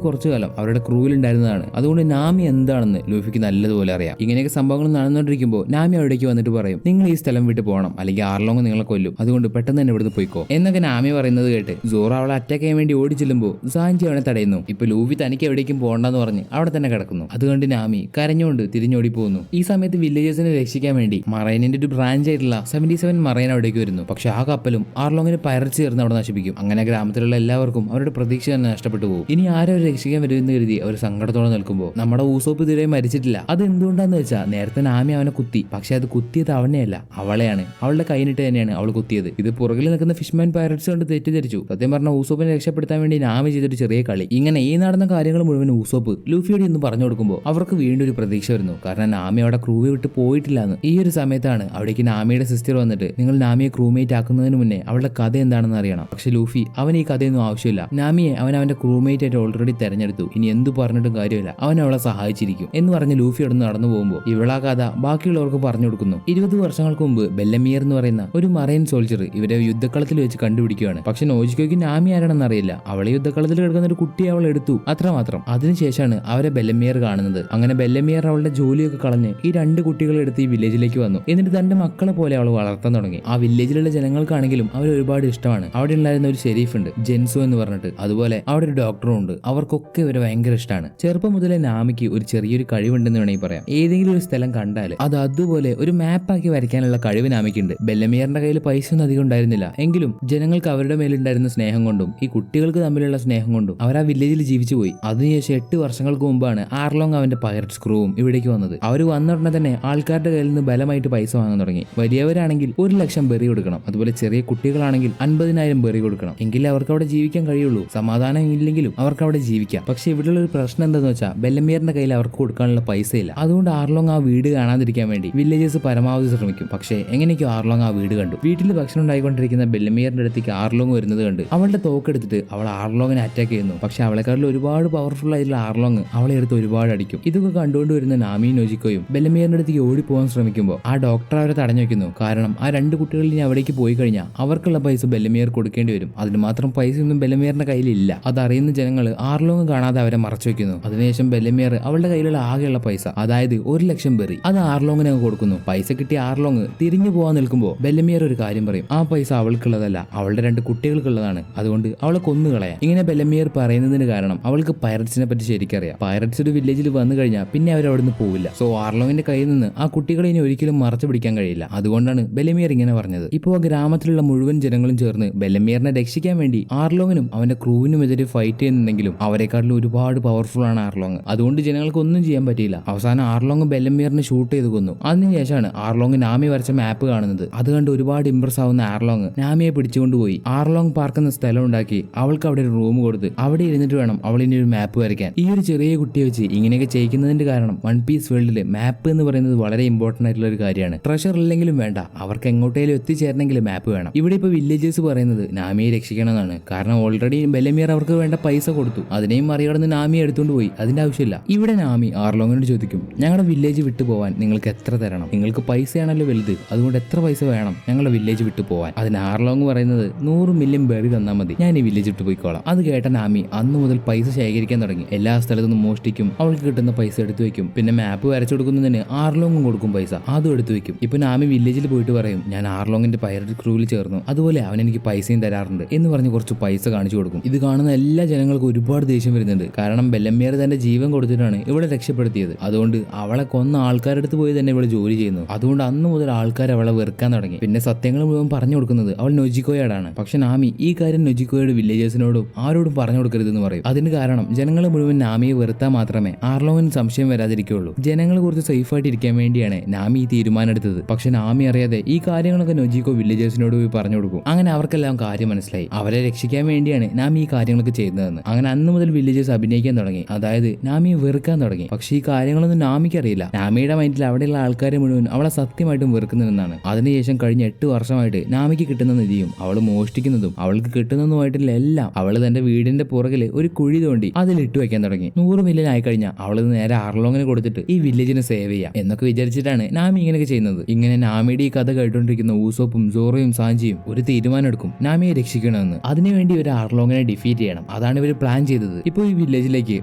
കാലം അവരുടെ ക്രൂവിൽ ഉണ്ടായിരുന്നതാണ്. അതുകൊണ്ട് നാമി എന്താണെന്ന് ലൂഫിക്ക് നല്ലതുപോലെ അറിയാം. ഇങ്ങനെയൊക്കെ സംഭവങ്ങൾ നടന്നുകൊണ്ടിരിക്കുമ്പോൾ നാമി അവിടേക്ക് വന്നിട്ട് പറയും, നിങ്ങൾ ഈ സ്ഥലം വിട്ട് പോകണം, അല്ലെങ്കിൽ ആർലോങ് നിങ്ങളെ കൊല്ലും, അതുകൊണ്ട് പെട്ടെന്ന് തന്നെ ഇവിടുന്ന് പോയിക്കോ എന്നൊക്കെ നാമി പറയുന്നത് കേട്ട് സോറോ അവളെ അറ്റാക്ക് ചെയ്യാൻ വേണ്ടി ഓടി ചെല്ലുമ്പോൾ സാഞ്ചി അവനെ തടയുന്നു. ഇപ്പൊ ലൂഫി തനിക്ക് എവിടേക്കും പോകണ്ടെന്ന് പറഞ്ഞ് അവിടെ തന്നെ കിടക്കുന്നു. അതുകൊണ്ട് നാമി കരഞ്ഞുകൊണ്ട് തിരിഞ്ഞോടി പോകുന്നു. ഈ സമയത്ത് വില്ലേജേഴ്സിനെ രക്ഷിക്കാൻ വേണ്ടി മറൈനിന്റെ ഒരു ബ്രാഞ്ച് ആയിട്ടുള്ള 77 മറൈൻ അവിടേക്ക് വരുന്നു. പക്ഷെ ആ കപ്പലും ആർലോങ്ങിന് പൈററ്റ്സ് ചേർന്ന് അവിടെ നശിപ്പിക്കും. അങ്ങനെ ഗ്രാമത്തിലുള്ള എല്ലാവർക്കും അവരുടെ പ്രതീക്ഷ തന്നെ നഷ്ടപ്പെട്ടു പോകും. ഇനി ആരും രക്ഷിക്കാൻ വരുമെന്ന് കരുതി അവർ സങ്കടത്തോടെ നിൽക്കുമ്പോൾ നമ്മുടെ ഊസോപ്പ് ഇതുവരെ മരിച്ചിട്ടില്ല. അത് എന്തുകൊണ്ടാന്ന് വെച്ചാൽ നേരത്തെ നാമി അവനെ കുത്തി. പക്ഷെ അത് കുത്തിയത് അവനെയല്ല, അവളെയാണ്. അവളുടെ കൈനിട്ട് തന്നെയാണ് അവൾ കുത്തിയത്. ഇത് പുറകിൽ നിൽക്കുന്ന ഫിഷ്മാൻ പൈററ്റ്സ് കൊണ്ട് തെറ്റിദ്ധരിച്ചു. സത്യം പറഞ്ഞ ഊസോപ്പിനെ രക്ഷപ്പെടുത്താൻ വേണ്ടി നാമി ചെയ്തൊരു ചെറിയ കളി. ഇങ്ങനെ ഈ നടന്ന കാര്യങ്ങൾ മുഴുവൻ ഊസോപ്പ് ലൂഫിയോട് ഒന്ന് പറഞ്ഞു കൊടുക്കുമ്പോൾ അവർക്ക് വീണ്ടും ഒരു പ്രതീക്ഷ വരുന്നു. കാരണം നാമി അവിടെ ക്രൂവെ വിട്ട് പോയിട്ടില്ല എന്ന്. ഈ ഒരു സമയത്താണ് അവിടേക്ക് നാമിയുടെ സിസ്റ്റർ വന്നിട്ട് നിങ്ങൾ നാമിയെ ക്രൂമേറ്റ് ആക്കുന്നതിന് മുന്നേ അവളുടെ കഥ എന്താണെന്ന് അറിയണം. പക്ഷെ ലൂഫി അവൻ ഈ കഥയൊന്നും ആവശ്യമില്ല. നാമിയെ അവന്റെ ക്രൂമേറ്റ് ആയിട്ട് ഓൾറെഡി തെരഞ്ഞെടുത്തു. ഇനി എന്തു പറഞ്ഞിട്ടും കാര്യമില്ല, അവൻ അവളെ സഹായിച്ചിരിക്കും എന്ന് പറഞ്ഞ് ലൂഫി അവിടെ നടന്നു പോകുമ്പോൾ ഇവളാ കഥ ബാക്കിയുള്ളവർക്ക് പറഞ്ഞു കൊടുക്കുന്നു. 20 വർഷങ്ങൾക്ക് മുമ്പ് ബെല്ലമിയർ എന്ന് പറയുന്ന ഒരു മറൈൻ സോൾജർ ഇവരെ യുദ്ധക്കളത്തിൽ വെച്ച് കണ്ടുപിടിക്കുകയാണ്. പക്ഷെ നോജിക്കോയ്ക്ക് നാമി ആരാണെന്ന് അറിയില്ല. അവളെ യുദ്ധക്കളത്തിൽ കിടക്കുന്ന ഒരു കുട്ടിയെ അവൾ എടുത്തു, അത്രമാത്രം. അതിനുശേഷമാണ് അവരെ ബെല്ലമിയർ കാണുന്നത്. അങ്ങനെ ബെല്ലമിയർ അവളുടെ ജോലിയൊക്കെ കളഞ്ഞ് ഈ 2 കുട്ടികളെ എടുത്ത് ഈ വില്ലേജിലേക്ക് വന്നു. എന്നിട്ട് തന്റെ മക്കളെ പോലെ അവൾ വളർത്താൻ തുടങ്ങി. ആ വില്ലേജിലുള്ള ജനങ്ങൾക്കാണെങ്കിലും അവർ ഒരുപാട് ഇഷ്ടമാണ്. അവിടെ ഉണ്ടായിരുന്ന ഒരു ഷെരീഫ് ഉണ്ട്, ജെൻസോ എന്ന് പറഞ്ഞിട്ട്. അതുപോലെ അവിടെ ഒരു ഡോക്ടറും ഉണ്ട്. അവർക്കൊക്കെ ഇവരെ ഭയങ്കര ഇഷ്ടമാണ്. ചെറുപ്പം മുതലേ നാമിക്ക് ഒരു ചെറിയൊരു കഴിവുണ്ടെന്ന് വേണമെങ്കിൽ പറയാം. ഏതെങ്കിലും ഒരു സ്ഥലം കണ്ടാൽ അത് അതുപോലെ ഒരു മാപ്പാക്കി വരയ്ക്കാനുള്ള കഴിവ് നാമിക്കുണ്ട്. ബെല്ലമിയറിന്റെ കയ്യിൽ പൈസ ഒന്നും അധികം ഉണ്ടായിരുന്നില്ല. എങ്കിലും ജനങ്ങൾക്ക് അവരുടെ മേലുണ്ടായിരുന്ന സ്നേഹം കൊണ്ടും ഈ കുട്ടികൾക്ക് തമ്മിലുള്ള സ്നേഹം കൊണ്ടും അവർ ആ വില്ലേജിൽ ജീവിച്ചു പോയി. അതിനുശേഷം 8 വർഷങ്ങൾക്ക് മുമ്പാണ് ആർലോങ് അവന്റെ പൈററ്റ്സ് ക്രൂവും ഇവിടേക്ക് വന്നത്. അവർ വന്ന ഉടനെ തന്നെ ആൾക്കാരുടെ കയ്യിൽ നിന്ന് ബലമായിട്ട് പൈസ വാങ്ങാൻ തുടങ്ങി. വലിയവരാണെങ്കിൽ 1 ലക്ഷം ബെറി കൊടുക്കണം. അതുപോലെ ചെറിയ കുട്ടികളാണെങ്കിൽ 50,000 ബെറി കൊടുക്കണം. എങ്കിലേ അവർക്ക് അവിടെ ജീവിക്കാൻ കഴിയുള്ളൂ. സമാധാനം ഇല്ലെങ്കിലും അവർക്ക് അവിടെ ജീവിക്കാം. പക്ഷെ ഇവിടെയുള്ള ഒരു പ്രശ്നം എന്താണെന്ന് വെച്ചാൽ ബെല്ലമിയറിന്റെ കയ്യിൽ അവർക്ക് കൊടുക്കാനുള്ള പൈസ ഇല്ല. അതുകൊണ്ട് ആർലോങ് ആ വീട് കാണാതിരിക്കാൻ വേണ്ടി വില്ലേജേഴ്സ് പരമാവധി ശ്രമിക്കും. പക്ഷേ എങ്ങനെയൊക്കെയോ ആർലോങ് ആ വീട് കണ്ടു. വീട്ടിൽ ഭക്ഷണം ഉണ്ടായിക്കൊണ്ടിരിക്കുന്ന ബെല്ലമിയറിന്റെ അടുത്തേക്ക് ആർലോങ് വരുന്നത് കണ്ട് അവളുടെ തോക്കെടുത്തിട്ട് അവൾ ആർലോങ്ങിനെ അറ്റാക്ക് ചെയ്യുന്നു. പക്ഷെ അവളെക്കാട്ടിൽ ഒരുപാട് പവർഫുൾ ആയിട്ടുള്ള ആർലോങ് അവളെ എടുത്ത് ഒരുപാട് അടിക്കും. ഇതൊക്കെ കണ്ടുകൊണ്ട് വരുന്ന നാമിയും നോജിക്കോയും ബെല്ലമിയറിന്റെ അടുത്തേക്ക് ഓടിപ്പോകാൻ ശ്രമിക്കുമ്പോൾ ആ ഡോക്ടർ അവരെ തടഞ്ഞു വെക്കുന്നു. കാരണം ആ 2 കുട്ടികൾ ഇനി അവിടേക്ക് പോയി കഴിഞ്ഞാൽ അവർക്കുള്ള പൈസ ബെല്ലമിയർ കൊടുക്കേണ്ടി വരും. അതിന് മാത്രം പൈസ ഒന്നും ബെല്ലമിയറിന്റെ കയ്യിലില്ല. അതറിയുന്ന ജനങ്ങൾ ആർലോങ് കാണാതെ അവരെ മറച്ചു വെക്കുന്നു. അതിനുശേഷം ബെല്ലമിയർ അവളുടെ കയ്യിലുള്ള ആകെയുള്ള പൈസ, അതായത് 1 ലക്ഷം ബെറി, അത് ആർലോങ്ങിനെ കൊടുക്കുന്നു. പൈസ കിട്ടിയ ആർലോങ് തിരിഞ്ഞു പോകാൻ നിൽക്കുമ്പോൾ ബെല്ലമിയർ ഒരു കാര്യം പറയും, ആ പൈസ അവൾക്കുള്ളതല്ല, അവളുടെ 2 കുട്ടികൾക്കുള്ളതാണ്. അതുകൊണ്ട് അവളെ കൊന്നുകളയാം. ഇങ്ങനെ ബെല്ലമിയർ പറയുന്നതിന് കാരണം അവൾക്ക് പൈററ്റ്സിനെ പറ്റി ശരിക്കറിയാം. പൈററ്റ്സ് ഒരു വില്ലേജിൽ വന്നു കഴിഞ്ഞാൽ പിന്നെ അവർ അവിടെ നിന്ന് പോവില്ല. സോ ആർലോങ്ങിന്റെ കയ്യിൽ നിന്ന് ആ കുട്ടികളെ ഇനി ഒരിക്കലും മറച്ചു പിടിക്കാൻ കഴിയില്ല. അതുകൊണ്ടാണ് ബെല്ലമിയർ ഇങ്ങനെ പറഞ്ഞത്. ഇപ്പോൾ ഗ്രാമത്തിലുള്ള മുഴുവൻ ജനങ്ങളും ചേർന്ന് ബെല്ലമിയറിനെ രക്ഷിക്കാൻ വേണ്ടി ആർലോങ്ങിനും അവന്റെ ക്രൂവിനുമെതിരെ ഫൈറ്റ് ചെയ്യുന്നുണ്ടെങ്കിലും അവരെക്കാട്ടിലും ഒരുപാട് പവർഫുൾ ആണ് ആർലോങ്. അതുകൊണ്ട് ജനങ്ങൾക്ക് ഒന്നും ചെയ്യാൻ പറ്റിയില്ല. അവസാനം ആർലോങ് ബെല്ലമിയറിനെ ഷൂട്ട് ചെയ്ത് കൊന്നു. അതിനുശേഷമാണ് ആർലോങ് നാമി വരച്ച മാപ്പ് കാണുന്നത്. അത് കണ്ട് ഒരുപാട് ഇംപ്രസ് ആവുന്ന ആർലോങ് നാമിയെ പിടിച്ചുകൊണ്ടുപോയി ആർലോങ് പാർക്ക് എന്ന സ്ഥലം ഉണ്ടാക്കി അവൾക്ക് അവിടെ ഒരു റൂം കൊടുത്ത് അവിടെ ഇരുന്നിട്ട് വേണം അവൾ ഇനി ഒരു മാപ്പ് വരയ്ക്കാൻ. ഈ ഒരു ചെറിയ കുട്ടിയെ വെച്ച് ഇങ്ങനെയൊക്കെ ചെയ്യിക്കുന്നതിന്റെ കാരണം വൺ പീസ് വില്ലേജേഴ്സ് വേൾഡിൽ മാപ്പ് എന്ന് പറയുന്നത് വളരെ ഇമ്പോർട്ടന്റ് ആയിട്ടുള്ള ഒരു കാര്യമാണ്. ട്രഷർ ഇല്ലെങ്കിലും വേണ്ട, അവർക്ക് എങ്ങോട്ടേലും എത്തിച്ചേരണമെങ്കിൽ മാപ്പ് വേണം. ഇവിടെ ഇപ്പോൾ വില്ലേജേഴ്സ് പറയുന്നത് നാമിയെ രക്ഷിക്കണമെന്നാണ്. കാരണം ഓൾറെഡി ബെലമിയർ അവർക്ക് വേണ്ട പൈസ കൊടുത്തു, അതിനെയും മറികടന്ന് നാമിയെ എടുത്തുകൊണ്ട് പോയി. അതിന്റെ ആവശ്യമില്ല. ഇവിടെ നാമി ആർലോങ്ങിനോട് ചോദിക്കും, ഞങ്ങളുടെ വില്ലേജ് വിട്ടു പോവാൻ നിങ്ങൾക്ക് എത്ര തരണം? നിങ്ങൾക്ക് പൈസയാണല്ലോ വലുത്, അതുകൊണ്ട് എത്ര പൈസ വേണം ഞങ്ങളുടെ വില്ലേജ് വിട്ടു പോവാൻ? അതിന് ആർലോങ് പറയുന്നത് 100 മില്യൺ ബെറി തന്നാൽ മതി, ഞാൻ ഈ വില്ലേജ് വിട്ടു പോയിക്കോളാം. അത് കേട്ട നാമി അന്ന് മുതൽ പൈസ ശേഖരിക്കാൻ തുടങ്ങി. എല്ലാ സ്ഥലത്തുനിന്നും മോഷ്ടിക്കും, അവൾക്ക് കിട്ടുന്ന പൈസ എടുത്തു വെക്കും. പിന്നെ മാപ്പ് വരച്ചു കൊടുക്കുന്നതിന് ആർലോങ്ങും കൊടുക്കും പൈസ, അതും എടുത്തു വെക്കും. ഇപ്പൊ നാമി വില്ലേജിൽ പോയിട്ട് പറയും, ഞാൻ ആർലോങ്ങിന്റെ പൈററ്റ് ക്രൂവിൽ ചേർന്നു, അതുപോലെ അവൻ എനിക്ക് പൈസയും തരാറുണ്ട് എന്ന് പറഞ്ഞ് കുറച്ച് പൈസ കാണിച്ചു കൊടുക്കും. ഇത് കാണുന്ന എല്ലാ ജനങ്ങൾക്കും ഒരുപാട് ദേഷ്യം വരുന്നുണ്ട്. കാരണം ബെല്ലമിയർ തന്റെ ജീവൻ കൊടുത്തിട്ടാണ് ഇവിടെ രക്ഷപ്പെടുത്തിയത്. അതുകൊണ്ട് അവളെ കൊന്ന ആൾക്കാരുടെ അടുത്ത് പോയി തന്നെ ഇവിടെ ജോലി ചെയ്യുന്നു. അതുകൊണ്ട് അന്ന് മുതൽ ആൾക്കാർ അവളെ വെറുക്കാൻ തുടങ്ങി. പിന്നെ സത്യങ്ങൾ മുഴുവൻ പറഞ്ഞു കൊടുക്കുന്നത് അവൾ നൊജിക്കോയോടാണ്. പക്ഷെ നാമി ഈ കാര്യം നൊജിക്കോയുടെ വില്ലേജേഴ്സിനോടും ആരോടും പറഞ്ഞു കൊടുക്കരുതെന്ന് പറയും. അതിന് കാരണം ജനങ്ങൾ മുഴുവൻ നാമിയെ വെറുത്താൽ മാത്രമേ ആർലോങ്ങിന് സംശയം വരാതിരിക്കുള്ളൂ. ജനങ്ങൾ കുറച്ച് സേഫ് ആയിട്ട് ഇരിക്കാൻ വേണ്ടിയാണ് നാമി ഈ തീരുമാനം എടുത്തത്. പക്ഷെ നാമി അറിയാതെ ഈ കാര്യങ്ങളൊക്കെ നൊജിക്കോ വില്ലേജേഴ്സിനോട് പോയി പറഞ്ഞു കൊടുക്കും. അങ്ങനെ അവർക്കെല്ലാം കാര്യം മനസ്സിലായി. അവരെ രക്ഷിക്കാൻ വേണ്ടിയാണ് നാമി ഈ കാര്യങ്ങളൊക്കെ ചെയ്യുന്നതെന്ന്. അങ്ങനെ അന്ന് മുതൽ വില്ലേജേഴ്സ് അഭിനയിക്കാൻ തുടങ്ങി, അതായത് നാമിയെ വെറുക്കാൻ തുടങ്ങി. പക്ഷെ ഈ കാര്യങ്ങളൊന്നും നാമിക്ക് അറിയില്ല. നാമിയുടെ മൈൻഡിൽ അവിടെയുള്ള ആൾക്കാരെ മുഴുവൻ അവളെ സത്യമായിട്ടും വെറുക്കുന്നുവെന്നാണ്. അതിനുശേഷം കഴിഞ്ഞ 8 വർഷമായിട്ട് നാമിക്ക് കിട്ടുന്ന നിധിയും അവൾ മോഷ്ടിക്കുന്നതും അവൾക്ക് കിട്ടുന്നതുമായിട്ടുള്ള എല്ലാം അവൾ തന്റെ വീടിന്റെ പുറകിൽ ഒരു കുഴി തോണ്ടി അതിലിട്ട് വെക്കാൻ തുടങ്ങി. 100 മില്യൺ ആയി കഴിഞ്ഞാൽ അവൾ നേരെ ആർലോങ്ങിന് കൊടുത്തിട്ട് ഈ വില്ലേജിനെ സേവ് ചെയ്യാം എന്നൊക്കെ വിചാരിച്ചിട്ടാണ് നാമി ഇങ്ങനെയൊക്കെ ചെയ്യുന്നത്. ഇങ്ങനെ നാമിയുടെ ഈ കഥ കേട്ടുകൊണ്ടിരിക്കുന്ന ഊസോപ്പും സോറോയും സാഞ്ചിയും ഒരു തീരുമാനം എടുക്കും, നാമിയെ രക്ഷിക്കണമെന്ന്. അതിനുവേണ്ടി ഒരു ആർലോങ്ങിനെ ഡിഫീറ്റ് ചെയ്യണം. അതാണ് ഇവർ പ്ലാൻ ചെയ്തത്. ഇപ്പോൾ ഈ വില്ലേജിലേക്ക്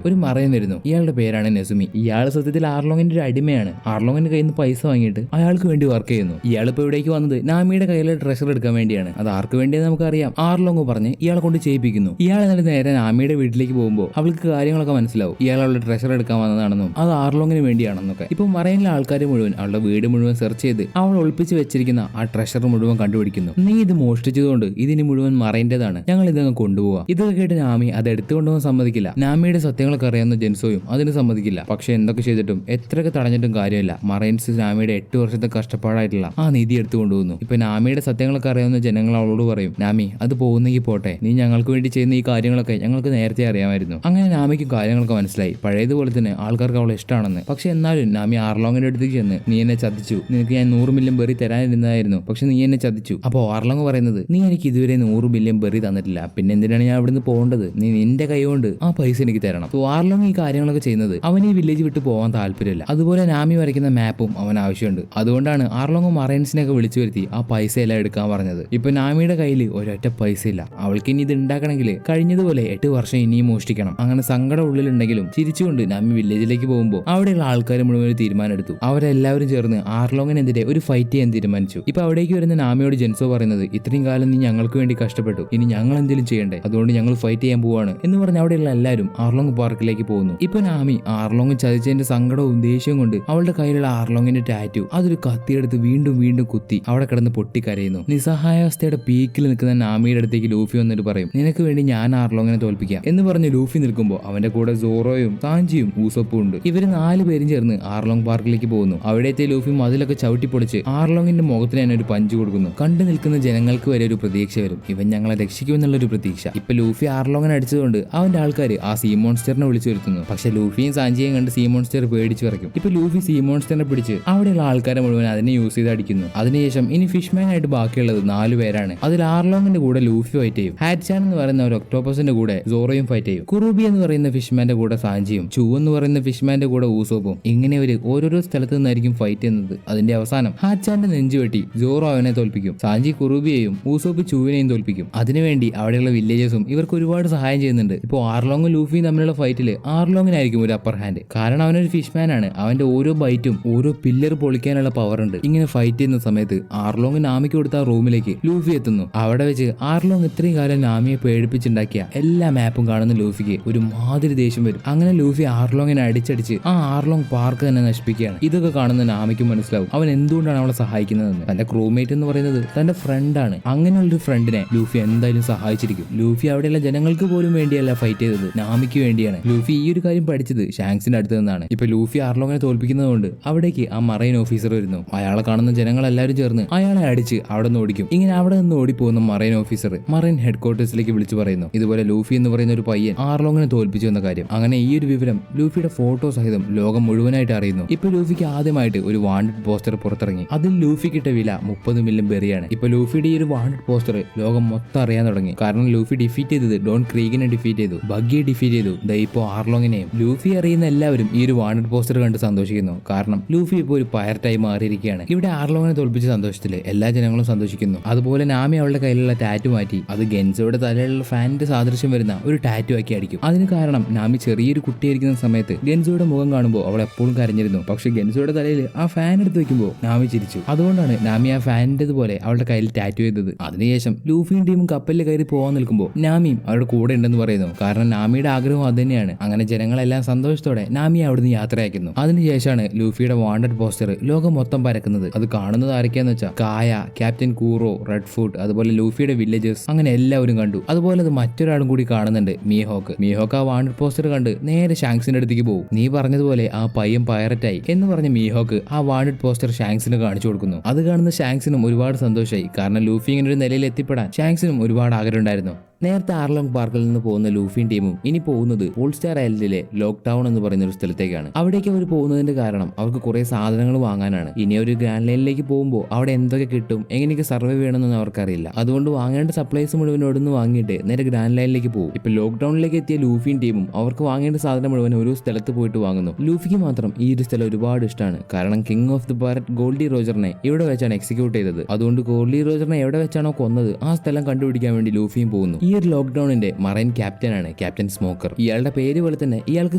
ഒരു മറയൻ വരുന്നു. ഇയാളുടെ പേരാണ് നെസുമി. ഇയാൾ സത്യത്തിൽ ആർലോങ്ങിന്റെ ഒരു അടിമയാണ്. ആർലോങ്ങിന്റെ കയ്യിൽ നിന്ന് പൈസ വാങ്ങിയിട്ട് അയാൾക്ക് വേണ്ടി വർക്ക് ചെയ്യുന്നു. ഇയാളിപ്പോ ഇവിടേക്ക് വന്നത് നാമിയുടെ കയ്യിലെ ട്രഷർ എടുക്കാൻ വേണ്ടിയാണ്. അത് ആർക്ക് വേണ്ടിയെന്ന് നമുക്കറിയാം. ആർലോങ് പറഞ്ഞ് ഇയാളെ കൊണ്ട് ചെയ്യിപ്പിക്കുന്നു. ഇയാൾ എന്നിട്ട് നേരെ നാമിയുടെ വീട്ടിലേക്ക് പോകുമ്പോൾ അവൾക്ക് കാര്യങ്ങളൊക്കെ മനസ്സിലാവും. ഇയാൾ അവളുടെ ട്രഷർ എടുക്കാൻ വന്നതാണെന്നും അത് ആർലോങ്ങിന് വേണ്ടിയാണെന്നൊക്കെ. ഇപ്പൊ മറയിലെ ആൾക്കാർ മുഴുവൻ അവളുടെ വീട് മുഴുവൻ സെർച്ച് ചെയ്ത് അവൾ ഒളിപ്പിച്ച് വെച്ചിരിക്കുന്ന ആ ട്രഷർ മുഴുവൻ കണ്ടുപിടിക്കുന്നു. നീ ഇത് മോഷ്ടിച്ചതുകൊണ്ട് ഇതിന് മുഴുവൻ മറയിന്റേതാണ്, ഞങ്ങൾ ഇതങ്ങ് കൊണ്ടുപോവാ. ഇതൊക്കെ കേട്ട് നാമി അത് എടുത്തു കൊണ്ടുപോകാൻ സമ്മതിക്കില്ല. നാമിയുടെ സത്യങ്ങളൊക്കെ അറിയാവുന്ന ജെൻസോയും അതിന് സമ്മതിക്കില്ല. പക്ഷെ എന്തൊക്കെ ചെയ്തിട്ടും എത്രയൊക്കെ തടഞ്ഞിട്ടും കാര്യമില്ല. മറൈൻസ് നാമിയുടെ 8 വർഷത്തെ കഷ്ടപ്പാടായിട്ടുള്ള ആ നിധി എടുത്തു കൊണ്ടുപോകുന്നു. ഇപ്പൊ നാമിയുടെ സത്യങ്ങളൊക്കെ അറിയാവുന്ന ജനങ്ങൾ അവളോട് പറയും, നാമി അത് പോകുന്നെങ്കിൽ പോട്ടെ, നീ ഞങ്ങൾക്ക് വേണ്ടി ചെയ്യുന്ന ഈ കാര്യങ്ങളൊക്കെ ഞങ്ങൾക്ക് നേരത്തെ അറിയാമായിരുന്നു. അങ്ങനെ നാമിക്ക് കാര്യങ്ങളൊക്കെ മനസ്സിലായി. പഴയതുപോലെ തന്നെ ആൾക്കാർക്ക് അവളെ ഇഷ്ടമാണെന്ന്. പക്ഷെ എന്നാലും നാമി ആർലോങ്ങിന്റെ അടുത്തേക്ക് ചെന്ന്, നീ എന്നെ ചതിച്ചു, നിനക്ക് ഞാൻ 100 മില്യൺ ബെറി തരാനിരുന്നതായിരുന്നു, പക്ഷെ നീ എന്നെ ചതിച്ചു. അപ്പോൾ ആർലോങ് പറയുന്നത്, നീ എനിക്ക് ഇതുവരെ 100 മില്യൺ ബെറി തന്നിട്ടില്ല, പിന്നെ എന്തിനാണ് ഞാൻ ഇവിടുന്ന് പോകേണ്ടത്? നീ നിന്റെ കൈ കൊണ്ട് ആ പൈസ എനിക്ക് തരണം. അപ്പോൾ ആർലോങ് ഈ കാര്യങ്ങളൊക്കെ ചെയ്യുന്നത് അവൻ ഈ വില്ലേജ് വിട്ട് പോകാൻ താല്പര്യമില്ല. അതുപോലെ നാമി വരയ്ക്കുന്ന മാപ്പും അവൻ ആവശ്യമുണ്ട്. അതുകൊണ്ടാണ് ആർലോങ് മറൈൻസിനെയൊക്കെ വിളിച്ചു വരുത്തി ആ പൈസ എല്ലാം എടുക്കാൻ പറഞ്ഞത്. ഇപ്പൊ നാമിയുടെ കയ്യിൽ ഒരൊറ്റ പൈസ ഇല്ല. അവൾക്ക് ഇനി ഇത് ഉണ്ടാക്കണമെങ്കിൽ കഴിഞ്ഞതുപോലെ 8 വർഷം ഇനിയും മോഷ്ടിക്കണം. അങ്ങനെ സങ്കടം ഉള്ളിലുണ്ടെങ്കിലും ചിരിച്ചുകൊണ്ട് നാമി വില്ലേജിലേക്ക് പോകുമ്പോൾ അവിടെയുള്ള ആൾക്കാർ മുഴുവൻ ഒരു തീരുമാനം എടുത്തു. അവരെല്ലാവരും ചേർന്ന് ആർലോങ്ങിനെതിരെ ഒരു ഫൈറ്റ് ചെയ്യാൻ തീരുമാനിച്ചു. ഇപ്പൊ അവിടേക്ക് വരുന്ന നാമിയോട് ജെൻസോ പറയുന്നത്, ഇത്രയും കാലം നീ ഞങ്ങൾക്ക് വേണ്ടി കഷ്ടപ്പെട്ടു, ഇനി ഞങ്ങൾ എന്തെങ്കിലും ചെയ്യണ്ടേ, അതുകൊണ്ട് ഞങ്ങൾ ഫൈറ്റ് ചെയ്യാൻ പോവാണ് എന്ന് പറഞ്ഞ് അവിടെയുള്ള എല്ലാവരും ആർലോങ് പാർക്കിലേക്ക് പോകുന്നു. ഇപ്പൊ നാമി ആർലോങ് ചതിച്ചതിന്റെ സങ്കടവും ദേഷ്യവും കൊണ്ട് അവളുടെ കയ്യിലുള്ള ആർലോങ്ങിന്റെ ടാറ്റു അതൊരു കത്തിയെടുത്ത് വീണ്ടും വീണ്ടും കുത്തി അവിടെ കിടന്ന് പൊട്ടിക്കരയുന്നു. നിസ്സഹായാവസ്ഥയുടെ പീക്കിൽ നിൽക്കുന്ന നാമിയുടെ അടുത്തേക്ക് ലൂഫി വന്നിട്ട് പറയും, നിനക്ക് വേണ്ടി ഞാൻ ആർലോങ്ങിനെ തോൽപ്പിക്കാം എന്ന് പറഞ്ഞ് ലൂഫി നിൽക്കുമ്പോൾ അവന്റെ കൂടെ സോറോയും സാഞ്ചിയും ഊസപ്പും ഉണ്ട്. ഇവര് 4 പേരും ചേർന്ന് ആർലോങ് പാർക്കിലേക്ക് പോകുന്നു. അവിടത്തെ ലൂഫി മതിലൊക്കെ ചവിട്ടിപ്പൊടിച്ച് ആർലോങ്ങിന്റെ മുഖത്തിന് തന്നെ ഒരു പഞ്ച് കൊടുക്കുന്നു. കണ്ടു നിൽക്കുന്ന ജനങ്ങൾക്ക് വരെ ഒരു പ്രതീക്ഷ വരും, ഇവൻ ഞങ്ങളെ രക്ഷിക്കുമെന്നുള്ള ഒരു പ്രതീക്ഷ. ഇപ്പൊ ലൂഫി ആർലോങ്ങിനെ അടിച്ചതുകൊണ്ട് അവന്റെ ആൾക്കാർ ആ സീ മോൺസ്റ്ററിനെ വിളിച്ചു വരുത്തുന്നു. പക്ഷെ ലൂഫിയും സാഞ്ചിയും കണ്ട് സീ മോൺസ്റ്റർ പേടിച്ചു വരയ്ക്കും. ഇപ്പൊ ലൂഫി സീ മോൺസ്റ്ററിനെ പിടിച്ച് അവിടെയുള്ള ആൾക്കാരെ മുഴുവൻ അതിനെ യൂസ് ചെയ്ത് അടിക്കുന്നു. അതിനുശേഷം ഇനി ഫിഷ്മാൻ ആയിട്ട് ബാക്കിയുള്ളത് 4 പേരാണ്. അതിൽ ആർലോങ്ങിന്റെ കൂടെ ലൂഫി ഫൈറ്റ് ചെയ്യും. ഹാറ്റ്ചാൻ എന്ന് പറയുന്ന ഒരു ഒക്ടോപ്പസിന്റെ കൂടെ സോറോയും ഫൈറ്റ് ചെയ്യും. കുറുബി എന്ന് പറയുന്ന ഫിഷ്മാന്റെ കൂടെ സാഞ്ചിയും, ചൂ എന്ന് പറയുന്ന ഫിഷ്മാന്റെ കൂടെ ഊസോപ്പും. ഇങ്ങനെ ഒരു ഓരോരോ സ്ഥലത്ത് നിന്നായിരിക്കും ഫൈറ്റ് ചെയ്യുന്നത്. അതിന്റെ അവസാനം ഹാറ്റ്ചാന്റെ നെഞ്ചു വെട്ടി സോറോ അവനെ തോൽപ്പിക്കും. സാഞ്ചി കുറുബിയെയും ഊസോപ്പ് ചൂവിനെയും തോൽപ്പിക്കും. അതിനുവേണ്ടി അവിടെയുള്ള വില്ലേജേഴ്സും ഇവർക്ക് ഒരുപാട് സഹായം ചെയ്യുന്നുണ്ട്. ഇപ്പോൾ ആർലോങ്ങും ലൂഫിയും തമ്മിലുള്ള ഫൈറ്റിൽ ആർലോങ്ങിനായിരിക്കും ഒരു അപ്പർ ഹാൻഡ്. കാരണം അവനൊരു ഫിഷ്മാൻ ആണ്. അവന്റെ ഓരോ ബൈറ്റും ഓരോ പില്ലർ പൊളിക്കാനുള്ള പവർ ഉണ്ട്. ഇങ്ങനെ ഫൈറ്റ് ചെയ്യുന്ന സമയത്ത് ആർലോങ് നാമിക്ക് കൊടുത്ത റൂമിലേക്ക് ലൂഫി എത്തുന്നു. അവിടെ വെച്ച് ആർലോങ് ഇത്രയും കാലം നാമിയെ പേടിപ്പിച്ചുണ്ടാക്കിയ എല്ലാ മാപ്പും കാണുന്ന ലൂഫിക്ക് ഒരു മാതിരി ദേഷ്യം വരും. അങ്ങനെ ലൂഫി ആർലോങ്ങിനെ അടിച്ചടിച്ച് ആ ആർലോങ് പാർക്ക് തന്നെ നശിപ്പിക്കുകയാണ്. ഇതൊക്കെ കാണുന്ന നാമിക്ക് മനസ്സിലാവും അവൻ എന്തുകൊണ്ടാണ് അവളെ സഹായിക്കുന്നതെന്ന്. തന്റെ ക്രൂമേറ്റ് എന്ന് പറയുന്നത് തന്റെ ഫ്രണ്ടാണ്. അങ്ങനെയുള്ളൊരു ഫ്രണ്ടിനെ ലൂഫി എന്തായാലും സഹായിച്ചിരിക്കും. ലൂഫി അവിടെയുള്ള ജനങ്ങൾക്ക് പോലും വേണ്ടിയല്ല ഫൈറ്റ് ചെയ്തത്, നാമിക്ക് വേണ്ടിയാണ്. ലൂഫി ഈ ഒരു കാര്യം പഠിച്ചത് ഷാങ്സിന്റെ അടുത്ത് നിന്നാണ്. ഇപ്പൊ ലൂഫി ആർലോങ്ങിനെ തോൽപ്പിക്കുന്നതുകൊണ്ട് അവിടേക്ക് ആ മറൈൻ ഓഫീസർ വരുന്നു. അയാളെ കാണുന്ന ജനങ്ങളെല്ലാവരും ചേർന്ന് അയാളെ അടിച്ച് അവിടെ നിന്ന് ഓടിക്കും. ഇങ്ങനെ അവിടെ നിന്ന് ഓടിപ്പോകുന്ന മറൈൻ ഓഫീസർ മറൈൻ ഹെഡ് ക്വാർട്ടേഴ്സിലേക്ക് വിളിച്ചു പറയുന്നു, ഇതുപോലെ ലൂഫി എന്ന് പറയുന്ന ഒരു പയ്യൻ ആർലോങ്ങിനെ തോൽപ്പിച്ചു എന്ന കാര്യം. അങ്ങനെ ഈ ഒരു വിവരം ലൂഫിയുടെ ഫോട്ടോ സഹിതം ലോകം മുഴുവനായിട്ട് അറിയുന്നു. ഇപ്പൊ ലൂഫിക്ക് ആദ്യമായിട്ട് ഒരു വാണ്ടഡ് പോസ്റ്റർ പുറത്തിറങ്ങി. അതിൽ ലൂഫി കിട്ട വില 30 മില്യൺ ബെറിയാണ്. ഇപ്പൊ ലൂഫിയുടെ ഈ ഒരു വാണ്ടഡ് പോസ്റ്റർ ലോകം മൊത്തം അറിയാൻ തുടങ്ങി. കാരണം ലൂഫി ഡിഫീറ്റ് ചെയ്തത് ഡോൺ ക്രീഗിനെ ഡിഫീറ്റ് ചെയ്തു, ബഗ്ഗിയെ ഡിഫീറ്റ് ചെയ്തു, ഇപ്പോ ആർലോങ്ങിനെയും. ലൂഫി അറിയുന്ന എല്ലാവരും ഈ ഒരു വാണ്ടഡ് പോസ്റ്റർ കണ്ട് സന്തോഷിക്കുന്നു. കാരണം ലൂഫി ഇപ്പോൾ ഒരു പൈററ്റായി മാറിയിരിക്കുകയാണ്. ഇവിടെ ആർലോങ്ങിനെ തോൽപ്പിച്ച സന്തോഷത്തില് എല്ലാ ജനങ്ങളും സന്തോഷിക്കുന്നു. അതുപോലെ നാമി അവളുടെ കയ്യിലുള്ള ടാറ്റു മാറ്റി അത് ഗെൻസോയുടെ തലയിലുള്ള ഫാനിന്റെ സാദൃശ്യം വരുന്ന ഒരു ടാറ്റു ആക്കി അടിക്കും. അതിന് കാരണം നാമി ചെറിയൊരു കുട്ടിയായിരിക്കുന്ന സമയത്ത് ഗെൻസോയുടെ മുഖം കാണുമ്പോൾ അവൾ എപ്പോഴും കരഞ്ഞിരുന്നു. പക്ഷെ ഗെൻസോയുടെ തലയിൽ ആ ഫാൻ എടുത്ത് വെക്കുമ്പോൾ നാമി ചിരിച്ചു. അതുകൊണ്ടാണ് നാമി ആ ഫാനിന്റേതുപോലെ അവളുടെ കയ്യിൽ ടാറ്റു ചെയ്തത്. അതിനുശേഷം ലൂഫിയും ടീമും കപ്പലിൽ കയറി പോകാൻ നിൽക്കുമ്പോൾ നാമിയും അവരുടെ കൂടെ ഉണ്ടെന്ന് പറയുന്നു. കാരണം നാമിയുടെ ആഗ്രഹം അത് തന്നെയാണ്. അങ്ങനെ ജനങ്ങളെല്ലാം സന്തോഷത്തോടെ നാമിയെ അവിടുന്ന് യാത്രയാക്കുന്നു. അതിനുശേഷമാണ് ലൂഫിയുടെ വാണ്ടഡ് പോസ്റ്റർ ലോകം മൊത്തം പരക്കുന്നത്. അത് കാണുന്നത് ആരൊക്കെയാന്ന് വെച്ചാൽ കായ, ക്യാപ്റ്റൻ കൂറോ, റെഡ് ഫുഡ്, അതുപോലെ ലൂഫിയുടെ വില്ലേജേഴ്സ്, അങ്ങനെ എല്ലാവരും കണ്ടു. അതുപോലെ അത് മറ്റൊരാളും കൂടി കാണുന്നുണ്ട്, മീഹോക്ക് ആ വാണ്ടഡ് പോസ്റ്റർ കണ്ട് നേരെ ഷാങ്സിന്റെ അടുത്തേക്ക് പോകും. നീ പറഞ്ഞതുപോലെ ആ പയ്യൻ പൈററ്റായി എന്ന് പറഞ്ഞ മീഹോക്ക് ആ വാണ്ടഡ് പോസ്റ്റർ ഷാങ്സിന് കാണിച്ചു കൊടുക്കുന്നു. അത് കാണുന്ന ഷാങ്സിനും ഒരുപാട് സന്തോഷമായി. കാരണം ലൂഫി ഇങ്ങനെ ഒരു നിലയിൽ എത്തിപ്പെടാൻ ഷാങ്സിനും ഒരുപാട് ആഗ്രഹം ഉണ്ടായിരുന്നു. നേരത്തെ ആർലോങ് പാർക്കിൽ നിന്ന് പോകുന്ന ലൂഫിയും ടീമും ഇനി പോകുന്നത് പോൾസ്റ്റാർ ഐലൻഡിലെ ലോക്ക് ടൗൺ എന്ന് പറയുന്ന ഒരു സ്ഥലത്തേക്കാണ്. അവിടേക്ക് അവർ പോകുന്നതിന്റെ കാരണം അവർക്ക് കുറെ സാധനങ്ങൾ വാങ്ങാനാണ്. ഇനി ഒരു ഗ്രാൻഡ് ലൈനിലേക്ക് പോകുമ്പോൾ അവിടെ എന്തൊക്കെ കിട്ടും, എങ്ങനെയൊക്കെ സർവൈവ് ചെയ്യണമെന്നൊന്നും അവർക്കറിയില്ല. അതുകൊണ്ട് വാങ്ങേണ്ട സപ്ലൈസ് മുഴുവൻ ഇവിടുന്ന് വാങ്ങിയിട്ട് നേരെ ഗ്രാൻഡ് ലൈനിലേക്ക് പോകും. ഇപ്പൊ ലോക്ക് ഡൌണിലേക്ക് എത്തിയ ലൂഫിയും ടീമും അവർക്ക് വാങ്ങേണ്ട സാധനം മുഴുവൻ ഒരു സ്ഥലത്ത് പോയിട്ട് വാങ്ങുന്നു. ലൂഫിക്ക് മാത്രം ഈ ഒരു സ്ഥലം ഒരുപാട് ഇഷ്ടമാണ്. കാരണം king of the pirate Gol D റോജറിനെ ഇവിടെ വെച്ചാണ് എക്സിക്യൂട്ട് ചെയ്തത്. അതുകൊണ്ട് ഗോൾഡി റോജറിനെ എവിടെ വെച്ചാണോ കൊന്നത് ആ സ്ഥലം കണ്ടുപിടിക്കാൻ വേണ്ടി ലൂഫിയും പോകുന്നു. ഈ ഒരു ലോക്ക്ഡൌണിന്റെ മറൈൻ ക്യാപ്റ്റനാണ് ക്യാപ്റ്റൻ സ്മോക്കർ. ഇയാളുടെ പേര് പോലെ തന്നെ ഇയാൾക്ക്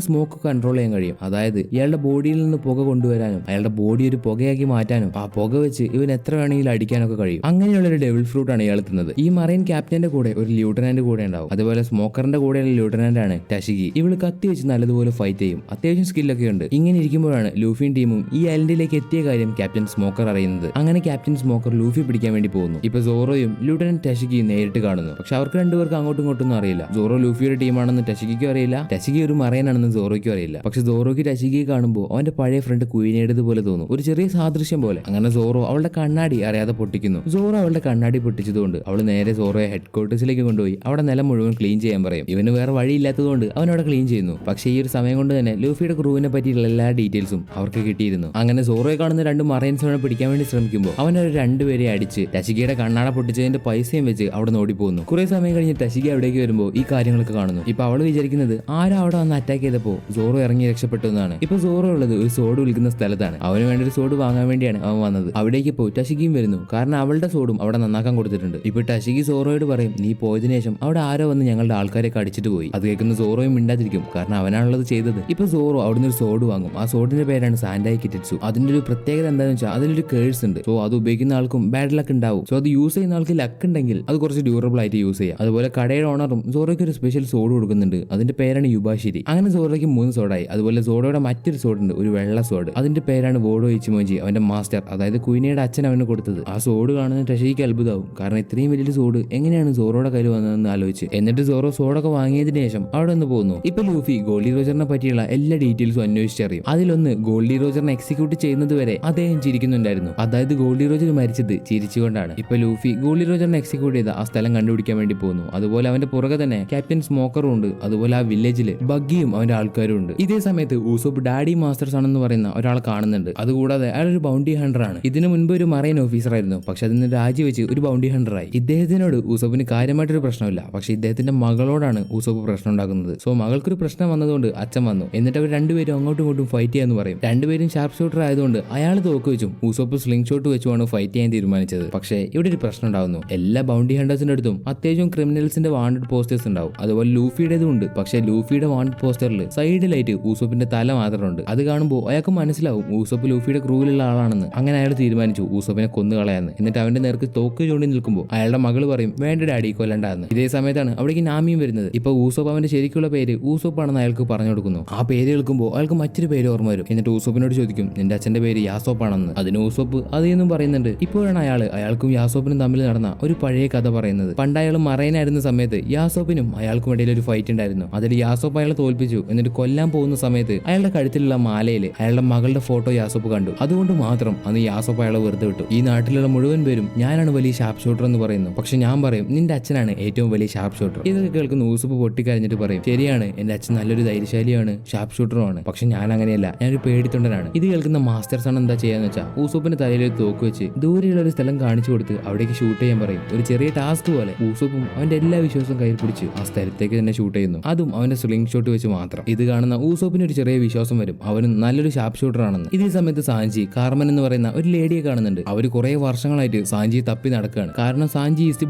സ്മോക്ക് കൺട്രോൾ ചെയ്യാൻ കഴിയും. അതായത് ഇയാളുടെ ബോഡിയിൽ നിന്ന് പുക കൊണ്ടുവരാനും അയാളുടെ ബോഡി ഒരു പുകയാക്കി മാറ്റാനും ആ പുക വെച്ച് ഇവൻ എത്ര വേണമെങ്കിലും അടിക്കാനൊക്കെ കഴിയും. അങ്ങനെയുള്ള ഒരു ഡെവിൾ ഫ്രൂട്ട് ആണ് ഇയാൾ തിന്നത്. ഈ മറൈൻ ക്യാപ്റ്റന്റെ കൂടെ ഒരു ലൂട്ടനന്റ് കൂടെ ഉണ്ടാവും. അതുപോലെ സ്മോക്കറിന്റെ കൂടെയുള്ള ലൂട്ടനന്റ് ആണ് ടഷിഗി. ഇവള് കത്തി വെച്ച് നല്ലതുപോലെ ഫൈറ്റ് ചെയ്യും. അത്യാവശ്യം സ്കില്ലൊക്കെ ഉണ്ട്. ഇങ്ങനെ ഇരിക്കുമ്പോഴാണ് ലൂഫിയും ടീമും ഈ ഐലൻഡിലേക്ക് എത്തിയ കാര്യം ക്യാപ്റ്റൻ സ്മോക്കർ അറിയുന്നത്. അങ്ങനെ ക്യാപ്റ്റൻ സ്മോക്കർ ലൂഫി പിടിക്കാൻ വേണ്ടി പോകുന്നു. ഇപ്പൊ സോറോയും ലൂട്ടനന്റ് ടഷിഗിയും നേരിട്ട് കാണുന്നു. പക്ഷെ അവർക്ക് രണ്ടുപേർക്ക് അങ്ങോട്ടും ഇങ്ങോട്ടൊന്നും അറിയില്ല. സോറോ ലൂഫിയുടെ ടീമാണെന്ന് ടഷിഗിക്കും അറിയില്ല, ടഷിഗി ഒരു മറൈനാണെന്ന് സോറോയ്ക്കും അറിയില്ല. പക്ഷെ സോറോയ്ക്ക് ടഷിഗിയെ കാണുമ്പോൾ അവന്റെ പഴയ ഫ്രണ്ട് കുയിനേടതുപോലെ തോന്നും, ഒരു ചെറിയ സാദൃശ്യം പോലെ. അങ്ങനെ സോറോ അവളുടെ കണ്ണാടി അറിയാതെ പൊട്ടിക്കുന്നു. സോറോ അവളുടെ കണ്ണാടി പൊട്ടിച്ചതുകൊണ്ട് അവൾ നേരെ സോറോയെ ഹെഡ് ക്വാർട്ടേഴ്സിലേക്ക് കൊണ്ടുപോയി അവിടെ നിലം മുഴുവൻ ക്ലീൻ ചെയ്യാൻ പറയും. ഇവന് വേറെ വഴിയില്ലാത്തതുകൊണ്ട് അവൻ അവിടെ ക്ലീൻ ചെയ്യുന്നു. പക്ഷേ ഈ ഒരു സമയം കൊണ്ട് തന്നെ ലൂഫിയുടെ ക്രൂവിനെ പറ്റിയുള്ള എല്ലാ ഡീറ്റെയിൽസും അവർക്ക് കിട്ടിയിരുന്നു. അങ്ങനെ സോറോയെ കാണുന്ന രണ്ട് മറൈൻസിനെ പിടിക്കാൻ വേണ്ടി ശ്രമിക്കുമ്പോൾ അവനൊരു രണ്ടുപേരെ അടിച്ച് ടഷിഗിയുടെ കണ്ണാട പൊട്ടിച്ചതിന്റെ പൈസയും വെച്ച് അവിടെ ഓടിപ്പോകുന്നു. കുറെ സമയം കഴിഞ്ഞ് ടഷിഗി അവിടേക്ക് വരുമ്പോൾ ഈ കാര്യങ്ങളൊക്കെ കാണുന്നു. ഇപ്പൊ അവള് വിചാരിക്കുന്നത് ആരാ അവിടെ വന്ന് അറ്റാക്ക് ചെയ്തപ്പോ സോറോ ഇറങ്ങി രക്ഷപ്പെട്ടു എന്നാണ്. ഇപ്പൊ സോറോ ഉള്ളത് ഒരു സോഡ് വിൽക്കുന്ന സ്ഥലത്താണ്. അവന് വേണ്ടി ഒരു സോഡ് വാങ്ങാൻ വേണ്ടിയാണ് അവൻ വന്നത്. അവിടേക്ക് പോയി ടഷിഗിയും വരുന്നു. കാരണം അവളുടെ സോഡും അവിടെ നന്നാക്കാൻ കൊടുത്തിട്ടുണ്ട്. ഇപ്പൊ ടഷിഗി സോറോയോട് പറയും, നീ പോയതിനു ശേഷം അവിടെ ആരോ വന്ന് ഞങ്ങളുടെ ആൾക്കാരെ കടിച്ചിട്ട് പോയി. അത് കേൾക്കുന്ന സോറോയും മിണ്ടാതിരിക്കും, കാരണം അവനാണുള്ളത് ചെയ്തത്. ഇപ്പൊ സോറോ അവിടുന്ന് ഒരു സോഡ് വാങ്ങും. ആ സോഡിന്റെ പേരാണ് സാൻഡായി കിറ്റിറ്റ്സു. അതിന്റെ ഒരു പ്രത്യേകത എന്താണെന്ന് വെച്ചാൽ അതിലൊരു കേഴ്സ് ഉണ്ട്. സോ അത് ഉപയോഗിക്കുന്ന ആൾക്കും ബാഡ് ലക്ക് ഉണ്ടാവും. സോ അത് യൂസ് ചെയ്യുന്ന ആൾക്ക് ലക്ക് ഉണ്ടെങ്കിൽ അത് കുറച്ച് ഡ്യൂറബിൾ ആയിട്ട് യൂസ് ചെയ്യാം. അതുപോലെ കടയുടെ ഓണറും സോറോയ്ക്ക് ഒരു സ്പെഷ്യൽ സോഡ് കൊടുക്കുന്നുണ്ട്. അതിന്റെ പേരാണ് യുബാഷിരി. അങ്ങനെ സോറോയ്ക്ക് 3 സോഡായി. അതുപോലെ സോഡോയുടെ മറ്റൊരു സോഡ് ഉണ്ട്, ഒരു വെള്ള സോഡ്. അതിന്റെ പേരാണ് വോഡോ ഇച്ചിമോജി, അവന്റെ മാസ്റ്റർ, അതായത് കുയിനയുടെ അച്ഛൻ അവന് കൊടുത്തത്. ആ സോഡ് കാണുന്ന ടഷിക്ക് അത്ഭുതമാവും. കാരണം ഇത്രയും വലിയൊരു സോഡ് എങ്ങനെയാണ് സോറോയുടെ കയ്യിൽ വന്നതെന്ന് ആലോചിച്ച്. എന്നിട്ട് സോറോ സോഡൊക്കെ വാങ്ങിയതിനു ശേഷം അവിടെ നിന്ന് പോകുന്നു. ഇപ്പൊ ലൂഫി ഗോൾഡി റോജറിനെ പറ്റിയുള്ള എല്ലാ ഡീറ്റെയിൽസും അന്വേഷിച്ചറിയും. അതിലൊന്ന് ഗോൾഡി റോജറിനെ എക്സിക്യൂട്ട് ചെയ്യുന്നത് വരെ അദ്ദേഹം ചിരിക്കുന്നുണ്ടായിരുന്നു. അതായത് ഗോൾഡി റോജർ മരിച്ചത് ചിരിച്ചുകൊണ്ടാണ്. ഇപ്പൊ ലൂഫി ഗോൾഡി റോജറിനെ എക്സിക്യൂട്ട് ചെയ്ത ആ സ്ഥലം കണ്ടുപിടിക്കാൻ വേണ്ടി പോകുന്നു. അതുപോലെ അവന്റെ പുറകെ തന്നെ ക്യാപ്റ്റൻ സ്മോക്കറും ഉണ്ട്. അതുപോലെ ആ വില്ലേജില് ബഗ്ഗിയും അവന്റെ ആൾക്കാരും ഉണ്ട്. ഇതേ സമയത്ത് ഊസോപ്പ് ഡാഡി മാസ്റ്റേഴ്സ് ആണെന്ന് പറയുന്ന ഒരാൾ കാണുന്നുണ്ട്. അതുകൂടാതെ അയാൾ ഒരു ബൗണ്ടി ഹണ്ടർ ആണ്. ഇതിനു മുൻപ് ഒരു മറൈൻ ഓഫീസർ ആയിരുന്നു. പക്ഷെ അതിന് രാജിവെച്ച് ഒരു ബൗണ്ടി ഹണ്ടർ ആയി. ഇദ്ദേഹത്തിനോട് ഊസോപ്പിന് കാര്യമായിട്ടൊരു പ്രശ്നമില്ല. പക്ഷെ ഇദ്ദേഹത്തിന്റെ മകളോടാണ് ഊസോപ്പ് പ്രശ്നം ഉണ്ടാക്കുന്നത്. സോ മകൾക്കൊരു പ്രശ്നം വന്നതുകൊണ്ട് അച്ഛൻ വന്നു. എന്നിട്ട് അവർ രണ്ടുപേരും അങ്ങോട്ടും ഇങ്ങോട്ടും ഫൈറ്റ് ചെയ്യാന്ന് പറയും. രണ്ടുപേരും ഷാർപ്പ് ഷൂട്ടർ ആയതുകൊണ്ട് അയാൾ തോക്ക് വെച്ചും ഊസോപ്പ് സ്ലിംഗ് ഷോട്ട് വെച്ചുമാണ് ഫൈറ്റ് ചെയ്യാൻ തീരുമാനിച്ചത്. പക്ഷേ ഇവിടെ ഒരു പ്രശ്നം ഉണ്ടാവുന്നു. എല്ലാ ബൗണ്ടി ഹണ്ടേഴ്സിന്റെ അടുത്തും അത്യാവശ്യം ക്രിമിനൽസിന്റെ വാണ്ടഡ് പോസ്റ്റേഴ്സ് ഉണ്ടാവും. അതുപോലെ ലൂഫിയുടേതും ഉണ്ട്. പക്ഷേ ലൂഫിയുടെ വാണ്ടഡ് പോസ്റ്ററിൽ സൈഡിലായിട്ട് ഊസോപ്പിന്റെ തല മാത്രമുണ്ട്. അത് കാണുമ്പോൾ അയാൾക്ക് മനസ്സിലാവും ഊസോപ്പ് ലൂഫിയുടെ ക്രൂവിലുള്ള ആളാണെന്ന്. അങ്ങനെ അയാൾ തീരുമാനിച്ചു ഊസോപ്പിനെ കൊന്നു കളയാന്ന്. എന്നിട്ട് അവന്റെ നേർക്ക് തോക്ക് ചൂണ്ടി നിൽക്കുമ്പോൾ അയാളുടെ മകള് പറയും, വേണ്ട ഡാഡി, കൊല്ലണ്ടാന്ന്. ഇതേ സമയത്താണ് അവിടേക്ക് നാമിയും വരുന്നത്. ഇപ്പൊ ഊസോപ്പ് അവന്റെ ശരിക്കുള്ള പേര് ഊസോപ്പാണെന്ന് അയാൾക്ക് പറഞ്ഞു കൊടുക്കുന്നു. ആ പേര് കേൾക്കുമ്പോൾ അയാൾക്ക് മറ്റൊരു പേര് ഓർമ്മ വരും. എന്നിട്ട് ഊസോപ്പിനോട് ചോദിക്കും, നിന്റെ അച്ഛന്റെ പേര് യാസോപ്പാണെന്ന്. അതിന് ഊസോപ്പ് അതെന്നും പറയുന്നുണ്ട്. ഇപ്പോഴാണ് അയാൾക്കും യാസോപ്പിനും തമ്മിൽ നടന്ന ഒരു പഴയ കഥ പറയുന്നത്. പണ്ട് അയാൾ മറൈനായിരുന്നു ഉണ്ടായിരുന്ന സമയത്ത് യാസോപ്പിനും അയാൾക്കും ഇടയിൽ ഒരു ഫൈറ്റ് ഉണ്ടായിരുന്നു. അതിൽ യാസോപ്പ് അയാളെ തോൽപ്പിച്ചു. എന്നിട്ട് കൊല്ലാൻ പോകുന്ന സമയത്ത് അയാളുടെ കഴുത്തിലുള്ള മാലയിൽ അയാളുടെ മകളുടെ ഫോട്ടോ യാസോപ്പ് കണ്ടു. അതുകൊണ്ട് മാത്രം അന്ന് യാസോപ്പ് അയാളെ വെറുതെ വിട്ടു. ഈ നാട്ടിലുള്ള മുഴുവൻ പേരും ഞാനാണ് വലിയ ഷാർപ്പ് ഷൂട്ടർ എന്ന് പറയുന്നു, പക്ഷെ ഞാൻ പറയും നിന്റെ അച്ഛനാണ് ഏറ്റവും വലിയ ഷാർപ്പ് ഷൂട്ടർ. ഇതൊക്കെ കേൾക്കുന്ന യൂസുഫ് പൊട്ടിക്കഴിഞ്ഞിട്ട് പറയും, ശരിയാണ്, എന്റെ അച്ഛൻ നല്ലൊരു ധൈര്യശാലിയാണ്, ഷാർപ്പ് ഷൂട്ടറുമാണ്, പക്ഷെ ഞാൻ അങ്ങനെയല്ല, ഞാനൊരു പേടിത്തൊണ്ടനാണ്. ഇത് കേൾക്കുന്ന മാസ്റ്റർ സൺ എന്താ ചെയ്യാന്ന് വെച്ചാൽ യൂസുഫിന്റെ തലയിൽ ഒരു തോക്ക് വെച്ച് ദൂരെയുള്ള ഒരു സ്ഥലം കാണിച്ചു കൊടുത്ത് അവിടേക്ക് ഷൂട്ട് ചെയ്യാൻ പറയും. ഒരു ചെറിയ ടാസ്ക് പോലെ യൂസുഫും അവന്റെ എല്ലാ വിശ്വാസവും കയ്യിൽ പിടിച്ച് ആ സ്ഥലത്തേക്ക് തന്നെ ഷൂട്ട് ചെയ്യുന്നു. അതും അവന്റെ സ്ലിംഗ് ഷോട്ട് വെച്ച് മാത്രം. ഇത് കാണുന്ന യൂസുഫിന് ഒരു ചെറിയ വിശ്വാസം വരും അവന് നല്ലൊരു ഷാർപ്പ് ഷൂട്ടർ ആണെന്ന്. ഇതേ സമയത്ത് സാഞ്ചി കാർമൻ എന്ന് പറയുന്ന ഒരു ലേഡിയെ കാണുന്നുണ്ട്. അവര് കുറെ വർഷങ്ങളായിട്ട് സാഞ്ചി തപ്പി നടക്കുകയാണ്. കാരണം സാഞ്ചി ഈസ്റ്റ്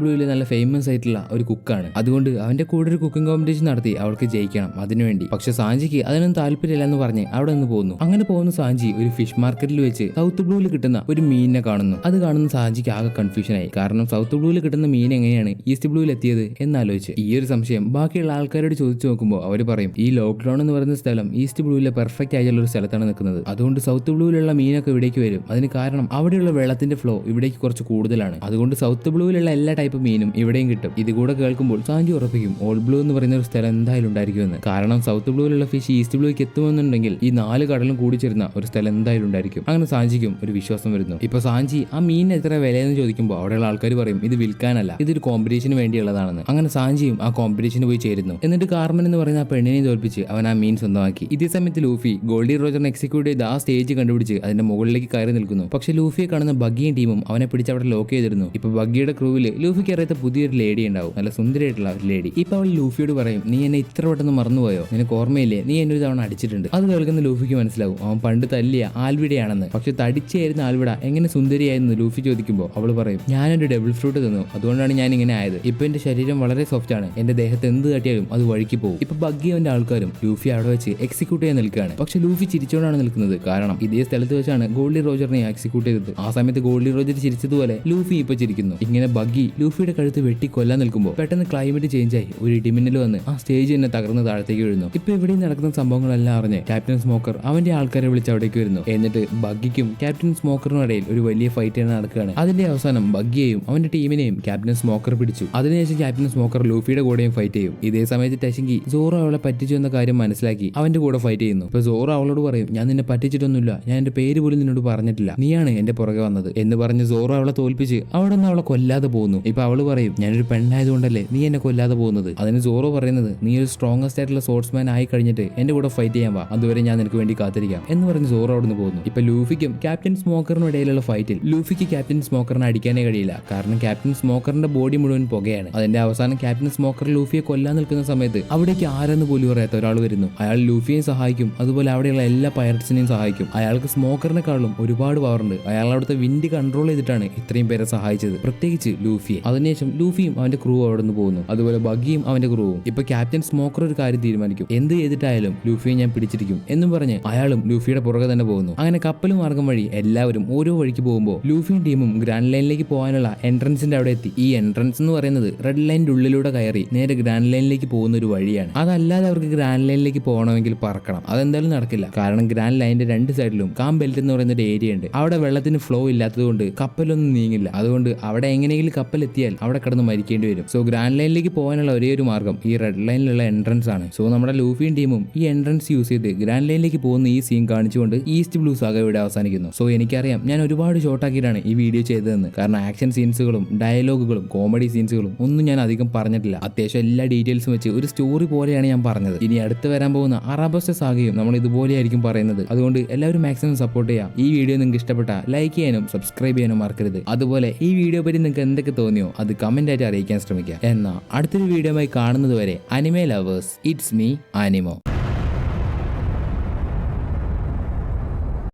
ബ്ലൂവിലെ നല്ല ഫേമസ് ആയിട്ടുള്ള ഒരു കുക്കാണ്. അതുകൊണ്ട് അവന്റെ കൂടെ ഒരു കുക്കിംഗ് കോമ്പറ്റീഷൻ നടത്തി അവൾക്ക് ജയിക്കണം അതിനുവേണ്ടി. പക്ഷെ സാഞ്ചിക്ക് അതിനൊന്നും താല്പര്യമില്ല എന്ന് പറഞ്ഞ് അവിടെ നിന്ന് പോകുന്നു. അങ്ങനെ പോകുന്ന സാഞ്ചി ഒരു ഫിഷ് മാർക്കറ്റിൽ വെച്ച് സൗത്ത് ബ്ലൂവിൽ കിട്ടുന്ന ഒരു മീനിനെ കാണുന്നു. അത് കാണുന്ന സാഞ്ചിക്ക് ആകെ കൺഫ്യൂഷൻ ആയി. കാരണം സൗത്ത് ബ്ലൂവിൽ കിട്ടുന്ന മീൻ എങ്ങനെയാണ് ഈസ്റ്റ് ബ്ലൂവിൽ എത്തിയത് എന്നാലോചിച്ച് ഈ ഒരു സംശയം ബാക്കിയുള്ള ആൾക്കാരോട് ചോദിച്ചു നോക്കുമ്പോൾ അവർ പറയും ഈ ലോക്ക്ഡൌൺ എന്ന് പറയുന്ന സ്ഥലം ഈസ്റ്റ് ബ്ലൂവിലെ പെർഫെക്റ്റ് ആയിട്ടുള്ള ഒരു സ്ഥലത്താണ് നിൽക്കുന്നത്. അതുകൊണ്ട് സൗത്ത് ബ്ലൂവിലുള്ള മീനൊക്കെ ഇവിടേക്ക് വരും. അതിന് കാരണം അവിടെയുള്ള വെള്ളത്തിന്റെ ഫ്ലോ ഇവിടേക്ക് കുറച്ച് കൂടുതലാണ്. അതുകൊണ്ട് സൗത്ത് ബ്ലൂവിലുള്ള എല്ലാ ടൈപ്പ് മീനും ഇവിടെയും കിട്ടും. ഇത് കൂടെ കേൾക്കുമ്പോൾ സാഞ്ചി ഉറപ്പിക്കും ഓൾഡ് ബ്ലൂ എന്ന് പറയുന്ന ഒരു സ്ഥലം എന്തായാലും ഉണ്ടായിരിക്കുമെന്ന്. കാരണം സൗത്ത് ബ്ലൂവിലുള്ള ഫിഷ് ഈസ്റ്റ് ബ്ലൂക്ക് എത്തുമെന്നുണ്ടെങ്കിൽ ഈ 4 കടലും കൂടി ചേരുന്ന ഒരു സ്ഥലം എന്തായാലും ഉണ്ടായിരിക്കും. അങ്ങനെ സാഞ്ചിക്കും ഒരു വിശ്വാസം വരുന്നു. ഇപ്പൊ സാഞ്ചി ആ മീനിന് എത്ര വിലയെന്ന് ചോദിക്കുമ്പോൾ അവിടെയുള്ള ആൾക്കാർ പറയും ഇത് വിൽക്കാനല്ല, ഇതൊരു കോമ്പറ്റീഷന് വേണ്ടിയുള്ളതാണെന്ന്. അങ്ങനെ സാഞ്ചിയും ആ കോമ്പറ്റീഷന് പോയി ചേരുന്നു. എന്നിട്ട് കാർമൻ എന്ന് പറയുന്ന ആ പെണ്ണിനെ തോൽപ്പിച്ച് അവൻ ആ മീൻ സ്വന്തമാക്കി. ഇതേ സമയത്ത് ലൂഫി ഗോൾഡി റോജറിനെ എക്സിക്യൂട്ട് ചെയ്ത് ആ സ്റ്റേജ് കണ്ടുപിടിച്ച് അതിന്റെ മുകളിലേക്ക് കയറി നിൽക്കുന്നു. പക്ഷെ ലൂഫിയെ കാണുന്ന ബഗ്ഗിയും ടീമും അവനെ പിടിച്ച് അവിടെ ലോക്ക് ചെയ്തിരുന്നു. ഇപ്പൊ ബഗ്ഗിയുടെ ക്രൂവില് ലൂഫിക്ക് അറിയാത്ത പുതിയൊരു ലേഡി ഉണ്ടാവും, നല്ല സുന്ദരിയായിട്ടുള്ള ഒരു ലേഡി. ഇപ്പൊ അവൾ ലൂഫിയോട് പറയും നീ എന്നെ ഇത്ര പെട്ടെന്ന് മറന്നുപോയോ, നിനക്ക് ഓർമ്മയില്ലേ, നീ എന്നെ ഒരു തവണ അടിച്ചിട്ടുണ്ട്. അത് കേൾക്കുന്ന ലൂഫിക്ക് മനസ്സിലാവും അവൻ പണ്ട് തല്ലിയ ആൽവിഡയാണെന്ന്. പക്ഷെ തടിച്ചായിരുന്ന ആൽവിഡ എങ്ങനെ സുന്ദരിയായിരുന്നു ലൂഫി ചോദിക്കുമ്പോൾ അവൾ പറയും ഞാനൊരു ഡബിൾ ഫ്രൂട്ട് തന്നു, അതുകൊണ്ടാണ് ഞാൻ ഇങ്ങനെ ആയത്. ഇപ്പൊ എന്റെ ശരീരം വളരെ സോഫ്റ്റ് ആണ്, എന്റെ ദേഹത്ത് എന്ത് തട്ടിയാലും അത് വഴിക്ക് പോകും. ഇപ്പൊ ബഗ്ഗി അവന്റെ ആൾക്കാരും ലൂഫി അവിടെ വെച്ച് എക്സിക്യൂട്ട് ചെയ്യാൻ നിൽക്കുകയാണ്. പക്ഷെ ലൂഫി ചിരിച്ചോണ്ടാണ് നിൽക്കുന്നത്. കാരണം ഇതേ സ്ഥലത്ത് വെച്ചാണ് ഗോൾഡി റോജറിനെ എക്സിക്യൂട്ട് ചെയ്തത്. ആ സമയത്ത് ഗോൾഡി റോജർ ചിരിച്ചതുപോലെ ലൂഫി ഇപ്പൊ ചിരിക്കുന്നു. ഇങ്ങനെ ബഗ്ഗി ലൂഫിയുടെ കഴുത്ത് വെട്ടി കൊല്ലാൻ നിൽക്കുമ്പോൾ പെട്ടെന്ന് ക്ലൈമറ്റ് ചേഞ്ച് ആയി ഒരു ഇടിമിന്നൽ വന്ന് ആ സ്റ്റേജ് തന്നെ തകർന്ന് താഴത്തേക്ക് വീഴുന്നു. ഇപ്പൊ ഇവിടെ നടക്കുന്ന സംഭവങ്ങളെല്ലാം അറിഞ്ഞ് ക്യാപ്റ്റൻ സ്മോക്കർ അവന്റെ ആൾക്കാരെ വിളിച്ച് അവിടേക്ക് വരുന്നു. എന്നിട്ട് ബഗ്ഗിക്കും ക്യാപ്റ്റൻ സ്മോക്കറിനും ഇടയിൽ ഒരു വലിയ ഫൈറ്റ് നടക്കുകയാണ്. അതിന്റെ അവസാനം ബഗ്ഗിയെയും അവന്റെ ടീമിനെയും ക്യാപ്റ്റൻ സ്മോക്കർ പിടിച്ചു. അതിനുശേഷം ക്യാപ്റ്റൻ സ്മോക്കർ ലൂഫിയുടെ കൂടെയും ഫൈറ്റ് ചെയ്യും. ഇതേ സമയത്ത് ടെഷിങ്കി സോറോ അവളെ പറ്റിച്ചു എന്ന കാര്യം മനസ്സിലാക്കി അവന്റെ കൂടെ ഫൈറ്റ് ചെയ്യുന്നു. ഇപ്പൊ സോറോ അവളോട് പറയും ഞാൻ നിന്നെ പറ്റിച്ചിട്ടൊന്നുമില്ല, ഞാൻ എന്റെ പേര് പോലും നിന്നോട് പറഞ്ഞിട്ടില്ല, നീയാണ് എന്റെ പുറകെ വന്നത് എന്ന് പറഞ്ഞ് സോറോ അവളെ തോൽപ്പിച്ച് അവിടെ നിന്ന് അവളെ കൊല്ലാതെ പോകുന്നു. ഇപ്പൊ അവള് പറയും ഞാനൊരു പെണ്ണായതുകൊണ്ടല്ലേ നീ എന്നെ കൊല്ലാതെ പോകുന്നത്. അതിന് സോറോ പറയുന്നത് നീ ഒരു സ്ട്രോങ്ങസ്റ്റ് ആയിട്ടുള്ള സ്പോർട്സ്മാൻ ആയി കഴിഞ്ഞിട്ട് എന്റെ കൂടെ ഫൈറ്റ് ചെയ്യാൻ വാ, അതുവരെ ഞാൻ നിനക്ക് വേണ്ടി കാത്തിരിക്കാം എന്ന് പറഞ്ഞ് സോറോ അവിടെ നിന്ന് പോകുന്നു. ഇപ്പൊ ലൂഫിക്കും ക്യാപ്റ്റൻ സ്മോക്കറിനും ഇടയിലുള്ള ഫൈറ്റിൽ ലൂഫിക്ക് ക്യാപ്റ്റൻ സ്മോക്കറിനെ അടിക്കാനേ കഴിയില്ല. കാരണം ക്യാപ്റ്റൻ സ്മോക്കറിന്റെ ബോഡി മുഴുവൻ പുകയാണ്. അതിന്റെ അവസാനം ക്യാപ്റ്റൻ സ്മോക്കർ ലൂഫിയെ കൊല്ലാൻ നിൽക്കുന്ന സമയത്ത് അവിടേക്ക് ആരെന്ന് പോലും അറിയാത്ത ഒരാൾ വരുന്നു. അയാൾ ലൂഫിയെ സഹായിക്കും, അതുപോലെ അവിടെയുള്ള എല്ലാ പൈററ്റ്സിനെയും സഹായിക്കും. അയാൾക്ക് സ്മോക്കറിനെക്കാളും ഒരുപാട് പവറുണ്ട്. അയാൾ അവിടുത്തെ വിൻഡ് കൺട്രോൾ ചെയ്തിട്ടാണ് ഇത്രയും പേരെ സഹായിച്ചത്, പ്രത്യേകിച്ച് ലൂഫിയെ. അതിനുശേഷം ലൂഫിയും അവന്റെ ക്രൂ അവിടെ നിന്ന് പോകുന്നു, അതുപോലെ ബഗ്ഗിയും അവന്റെ ക്രൂവും. ഇപ്പൊ ക്യാപ്റ്റൻ സ്മോക്കർ ഒരു കാര്യം തീരുമാനിക്കും, എന്ത് ചെയ്തിട്ടായാലും ലൂഫിയെ ഞാൻ പിടിച്ചിരിക്കും എന്നും പറഞ്ഞ് അയാളും ലൂഫിയുടെ പുറകെ തന്നെ പോകുന്നു. അങ്ങനെ കപ്പൽ മാർഗം വഴി എല്ലാവരും ഓരോ വഴിക്ക് പോകുമ്പോൾ ലൂഫിയും ടീമും ഗ്രാൻഡ് ലൈനിലേക്ക് പോകാനുള്ള എൻട്രൻസിന്റെ അവിടെ എത്തി. ഈ എൻട്രൻസ് എന്ന് പറയുന്നത് റെഡ് ലൈനിന്റെ ഉള്ളിലൂടെ കയറി നേരെ ഗ്രാൻഡ് ലൈനിലേക്ക് പോകുന്ന ഒരു വഴിയാണ്. അതല്ലാതെ അവർക്ക് ഗ്രാൻഡ് ലൈനിലേക്ക് പോകണമെങ്കിൽ പറക്കണം, അതെന്തായാലും നടക്കില്ല. കാരണം ഗ്രാൻഡ് ലൈനിന്റെ 2 സൈഡിലും കാം ബെൽറ്റ് എന്ന് പറയുന്ന ഒരു ഏരിയ ഉണ്ട്. അവിടെ വെള്ളത്തിന് ഫ്ലോ ഇല്ലാത്തത് കൊണ്ട് കപ്പലൊന്നും നീങ്ങില്ല. അതുകൊണ്ട് അവിടെ എങ്ങനെയെങ്കിലും കപ്പൽ എത്തിയാൽ അവിടെ കിടന്ന് മരിക്കേണ്ടി വരും. സോ ഗ്രാൻഡ് ലൈനിലേക്ക് പോകാനുള്ള ഒരേ ഒരു മാർഗം ഈ റെഡ് ലൈനിലുള്ള എൻട്രൻസ് ആണ്. സോ നമ്മുടെ ലൂഫിയും ടീമും ഈ എൻട്രൻസ് യൂസ് ചെയ്ത് ഗ്രാൻഡ് ലൈനിലേക്ക് പോകുന്ന ഈ സീൻ കാണിച്ചുകൊണ്ട് ഈസ്റ്റ് ബ്ലൂ സാഗ ഇവിടെ അവസാനിക്കുന്നു. സോ എനിക്കറിയാം ഞാൻ ഒരുപാട് ഷോർട്ടാക്കിയിട്ടാണ് ഈ വീഡിയോ ചെയ്തതെന്ന്. കാരണം ആക്ഷൻ സീൻസുകളും ഡയലോഗുകളും കോമഡി സീൻസുകളും ഒന്നും ഞാൻ അധികം പറഞ്ഞിട്ടില്ല. അത്യാവശ്യം എല്ലാ ഡീറ്റെയിൽസും വെച്ച് ഒരു സ്റ്റോറി പോലെയാണ് ഞാൻ പറഞ്ഞത്. ഇനി അടുത്ത് വരാൻ പോകുന്ന അറാബസ്റ്റ സാഗയും നമ്മൾ ഇതുപോലെയായിരിക്കും പറയുന്നത്. അതുകൊണ്ട് എല്ലാവരും മാക്സിമം സപ്പോർട്ട് ചെയ്യാം. ഈ വീഡിയോ നിങ്ങൾക്ക് ഇഷ്ടപ്പെട്ട ലൈക്ക് ചെയ്യാനും സബ്സ്ക്രൈബ് ചെയ്യാനും മറക്കരുത്. അതുപോലെ ഈ വീഡിയോ പറ്റി നിങ്ങൾക്ക് എന്തൊക്കെ തോന്നിയോ അത് കമന്റ് ആയിട്ട് അറിയിക്കാൻ ശ്രമിക്കുക. എന്നാൽ അടുത്തൊരു വീഡിയോയുമായി കാണുന്നത് വരെ അനിമേ ലവേഴ്സ്, ഇറ്റ്സ് മീ ആനിമോ.